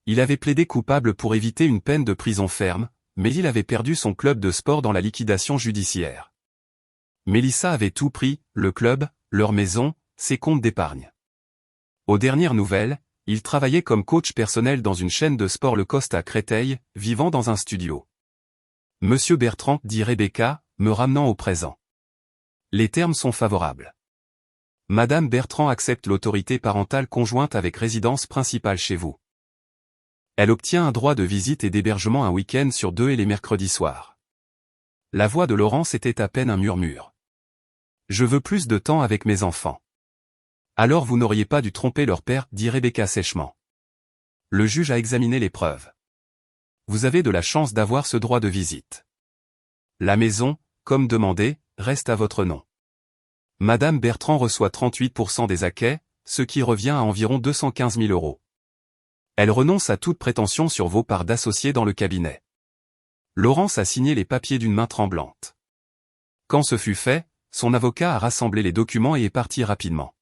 Il avait plaidé coupable pour éviter une peine de prison ferme, mais il avait perdu son club de sport dans la liquidation judiciaire. Mélissa avait tout pris, le club, leur maison, ses comptes d'épargne. Aux dernières nouvelles, il travaillait comme coach personnel dans une chaîne de sport Le Coste à Créteil, vivant dans un studio. Monsieur Bertrand, dit Rebecca, me ramenant au présent. Les termes sont favorables. Madame Bertrand accepte l'autorité parentale conjointe avec résidence principale chez vous. Elle obtient un droit de visite et d'hébergement un week-end sur 2 et les mercredis soirs. La voix de Laurence était à peine un murmure. Je veux plus de temps avec mes enfants. Alors vous n'auriez pas dû tromper leur père, dit Rebecca sèchement. Le juge a examiné les preuves. Vous avez de la chance d'avoir ce droit de visite. La maison, comme demandé, reste à votre nom. Madame Bertrand reçoit 38% des acquets, ce qui revient à environ 215 000 €. Elle renonce à toute prétention sur vos parts d'associés dans le cabinet. Laurence a signé les papiers d'une main tremblante. Quand ce fut fait, son avocat a rassemblé les documents et est parti rapidement.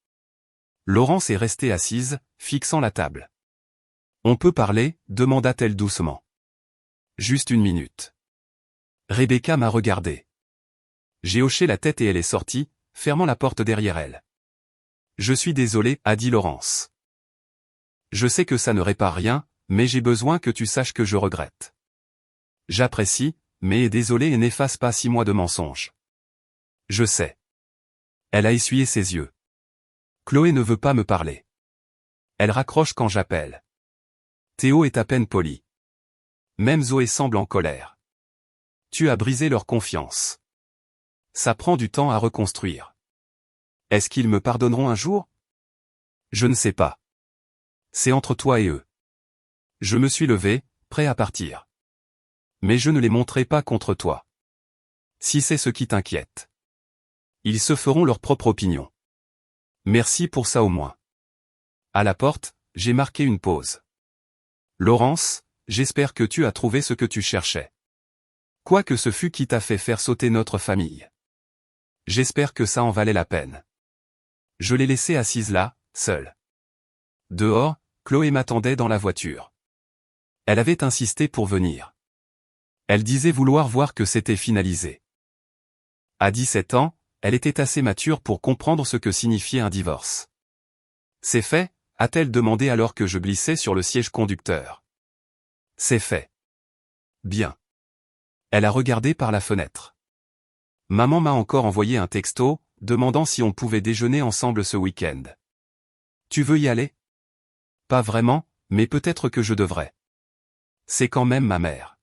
Laurence est restée assise, fixant la table. « On peut parler ?» demanda-t-elle doucement. « Juste une minute. » Rebecca m'a regardé. J'ai hoché la tête et elle est sortie, fermant la porte derrière elle. « Je suis désolé, a dit Laurence. Je sais que ça ne répare rien, mais j'ai besoin que tu saches que je regrette. J'apprécie, mais désolé et n'efface pas 6 mois de mensonges. Je sais. Elle a essuyé ses yeux. Chloé ne veut pas me parler. Elle raccroche quand j'appelle. Théo est à peine poli. Même Zoé semble en colère. Tu as brisé leur confiance. Ça prend du temps à reconstruire. Est-ce qu'ils me pardonneront un jour? Je ne sais pas. C'est entre toi et eux. Je me suis levé, prêt à partir. Mais je ne les montrerai pas contre toi. Si c'est ce qui t'inquiète. Ils se feront leur propre opinion. Merci pour ça au moins. À la porte, j'ai marqué une pause. Laurence, j'espère que tu as trouvé ce que tu cherchais. Quoi que ce fût qui t'a fait faire sauter notre famille. J'espère que ça en valait la peine. Je l'ai laissée assise là, seule. Dehors, Chloé m'attendait dans la voiture. Elle avait insisté pour venir. Elle disait vouloir voir que c'était finalisé. À 17 ans, elle était assez mature pour comprendre ce que signifiait un divorce. C'est fait, a-t-elle demandé alors que je glissais sur le siège conducteur. C'est fait. Bien. Elle a regardé par la fenêtre. Maman m'a encore envoyé un texto, demandant si on pouvait déjeuner ensemble ce week-end. Tu veux y aller? Pas vraiment, mais peut-être que je devrais. C'est quand même ma mère.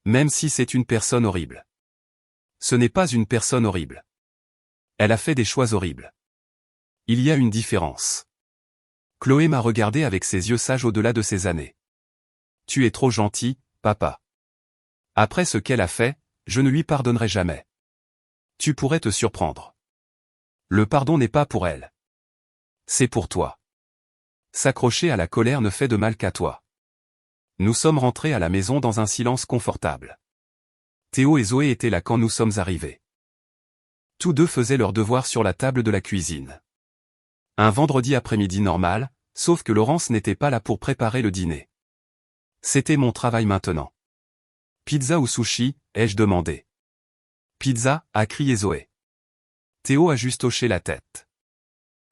Même si c'est une personne horrible. Ce n'est pas une personne horrible. Elle a fait des choix horribles. Il y a une différence. Chloé m'a regardé avec ses yeux sages au-delà de ses années. Tu es trop gentil, papa. Après ce qu'elle a fait, je ne lui pardonnerai jamais. Tu pourrais te surprendre. Le pardon n'est pas pour elle. C'est pour toi. S'accrocher à la colère ne fait de mal qu'à toi. Nous sommes rentrés à la maison dans un silence confortable. Théo et Zoé étaient là quand nous sommes arrivés. Tous deux faisaient leurs devoirs sur la table de la cuisine. Un vendredi après-midi normal, sauf que Laurence n'était pas là pour préparer le dîner. C'était mon travail maintenant. Pizza ou sushi, ai-je demandé. Pizza, a crié Zoé. Théo a juste hoché la tête.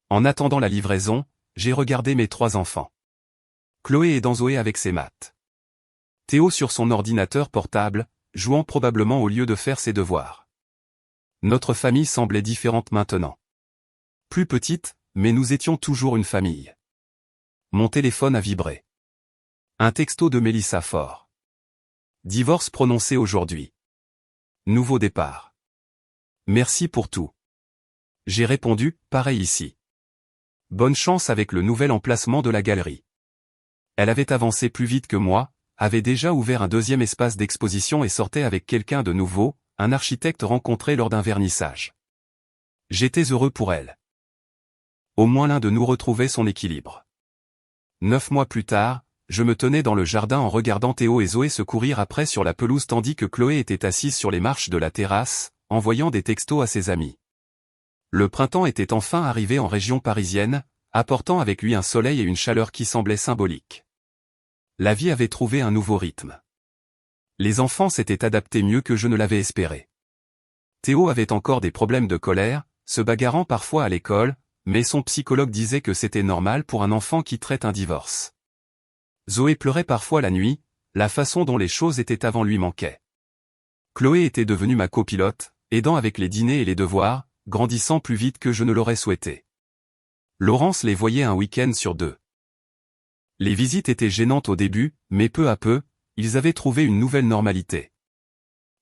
En attendant la livraison, j'ai regardé mes 3 enfants. Chloé est dans Zoé avec ses maths. Théo sur son ordinateur portable, jouant probablement au lieu de faire ses devoirs. Notre famille semblait différente maintenant. Plus petite, mais nous étions toujours une famille. Mon téléphone a vibré. Un texto de Mélissa Faure. Divorce prononcé aujourd'hui. Nouveau départ. Merci pour tout. J'ai répondu, pareil ici. Bonne chance avec le nouvel emplacement de la galerie. Elle avait avancé plus vite que moi, avait déjà ouvert un 2e espace d'exposition et sortait avec quelqu'un de nouveau, un architecte rencontré lors d'un vernissage. J'étais heureux pour elle. Au moins l'un de nous retrouvait son équilibre. 9 mois plus tard, je me tenais dans le jardin en regardant Théo et Zoé se courir après sur la pelouse tandis que Chloé était assise sur les marches de la terrasse, envoyant des textos à ses amis. Le printemps était enfin arrivé en région parisienne, apportant avec lui un soleil et une chaleur qui semblaient symboliques. La vie avait trouvé un nouveau rythme. Les enfants s'étaient adaptés mieux que je ne l'avais espéré. Théo avait encore des problèmes de colère, se bagarrant parfois à l'école, mais son psychologue disait que c'était normal pour un enfant qui traite un divorce. Zoé pleurait parfois la nuit, la façon dont les choses étaient avant lui manquait. Chloé était devenue ma copilote, aidant avec les dîners et les devoirs, grandissant plus vite que je ne l'aurais souhaité. Laurence les voyait un week-end sur 2. Les visites étaient gênantes au début, mais peu à peu, ils avaient trouvé une nouvelle normalité.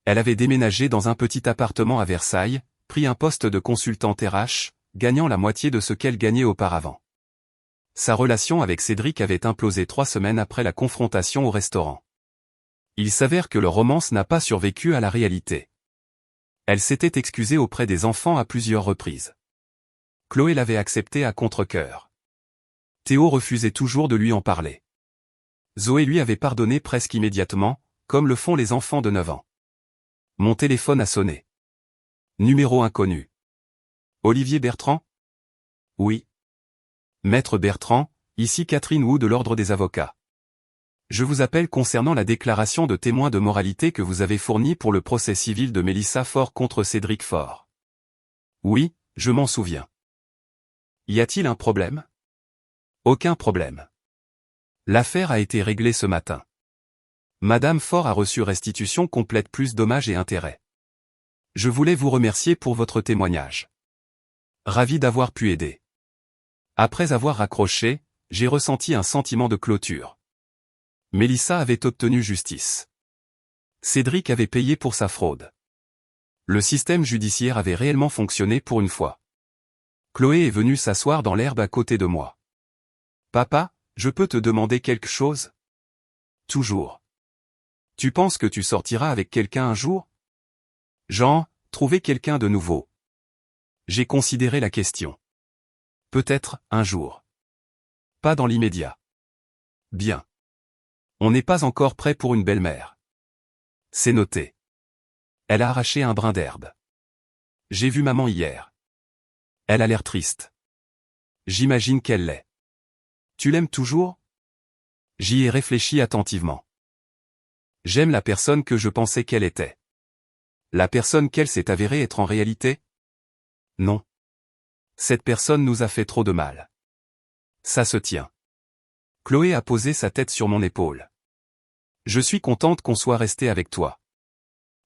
Elle avait déménagé dans un petit appartement à Versailles, pris un poste de consultante RH, gagnant la moitié de ce qu'elle gagnait auparavant. Sa relation avec Cédric avait implosé 3 semaines après la confrontation au restaurant. Il s'avère que leur romance n'a pas survécu à la réalité. Elle s'était excusée auprès des enfants à plusieurs reprises. Chloé l'avait accepté à contre-cœur. Théo refusait toujours de lui en parler. Zoé lui avait pardonné presque immédiatement, comme le font les enfants de 9 ans. Mon téléphone a sonné. Numéro inconnu. Olivier Bertrand? Oui. Maître Bertrand, ici Catherine Wu de l'Ordre des avocats. Je vous appelle concernant la déclaration de témoin de moralité que vous avez fournie pour le procès civil de Mélissa Faure contre Cédric Faure. Oui, je m'en souviens. Y a-t-il un problème? Aucun problème. L'affaire a été réglée ce matin. Madame Faure a reçu restitution complète plus dommages et intérêts. Je voulais vous remercier pour votre témoignage. Ravi d'avoir pu aider. Après avoir raccroché, j'ai ressenti un sentiment de clôture. Mélissa avait obtenu justice. Cédric avait payé pour sa fraude. Le système judiciaire avait réellement fonctionné pour une fois. Chloé est venue s'asseoir dans l'herbe à côté de moi. Papa, je peux te demander quelque chose? Toujours. Tu penses que tu sortiras avec quelqu'un un jour? Jean, trouver quelqu'un de nouveau. J'ai considéré la question. Peut-être, un jour. Pas dans l'immédiat. Bien. On n'est pas encore prêt pour une belle-mère. C'est noté. Elle a arraché un brin d'herbe. J'ai vu maman hier. Elle a l'air triste. J'imagine qu'elle l'est. Tu l'aimes toujours? J'y ai réfléchi attentivement. J'aime la personne que je pensais qu'elle était. La personne qu'elle s'est avérée être en réalité? Non. Cette personne nous a fait trop de mal. Ça se tient. Chloé a posé sa tête sur mon épaule. Je suis contente qu'on soit resté avec toi.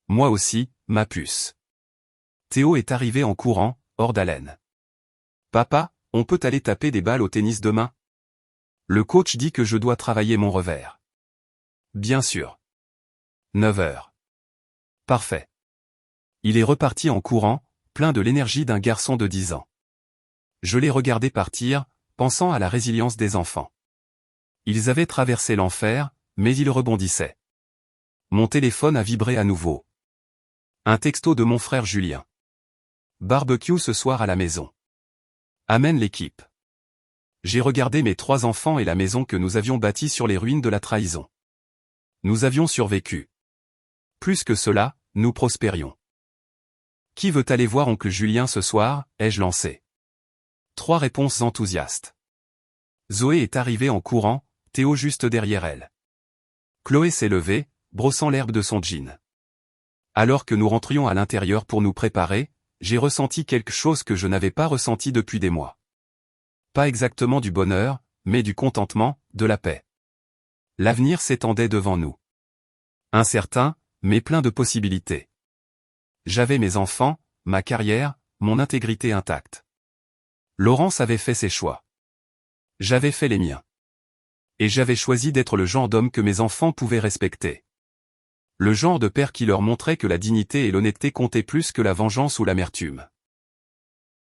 Moi aussi, ma puce. Théo est arrivé en courant, hors d'haleine. Papa, on peut aller taper des balles au tennis demain? Le coach dit que je dois travailler mon revers. Bien sûr. 9 heures. Parfait. Il est reparti en courant, plein de l'énergie d'un garçon de 10 ans. Je l'ai regardé partir, pensant à la résilience des enfants. Ils avaient traversé l'enfer, mais ils rebondissaient. Mon téléphone a vibré à nouveau. Un texto de mon frère Julien. Barbecue ce soir à la maison. Amène l'équipe. J'ai regardé mes 3 enfants et la maison que nous avions bâtie sur les ruines de la trahison. Nous avions survécu. Plus que cela, nous prospérions. Qui veut aller voir oncle Julien ce soir, ai-je lancé. 3 réponses enthousiastes. Zoé est arrivée en courant, Théo juste derrière elle. Chloé s'est levée, brossant l'herbe de son jean. Alors que nous rentrions à l'intérieur pour nous préparer, j'ai ressenti quelque chose que je n'avais pas ressenti depuis des mois. Pas exactement du bonheur, mais du contentement, de la paix. L'avenir s'étendait devant nous. Incertain, mais plein de possibilités. J'avais mes enfants, ma carrière, mon intégrité intacte. Laurence avait fait ses choix. J'avais fait les miens. Et j'avais choisi d'être le genre d'homme que mes enfants pouvaient respecter. Le genre de père qui leur montrait que la dignité et l'honnêteté comptaient plus que la vengeance ou l'amertume.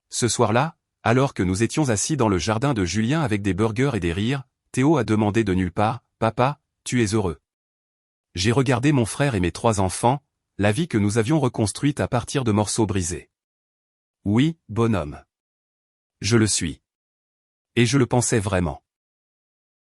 Ce soir-là, alors que nous étions assis dans le jardin de Julien avec des burgers et des rires, Théo a demandé de nulle part, « Papa, tu es heureux ?» J'ai regardé mon frère et mes 3 enfants, la vie que nous avions reconstruite à partir de morceaux brisés. Oui, bonhomme. Je le suis. Et je le pensais vraiment.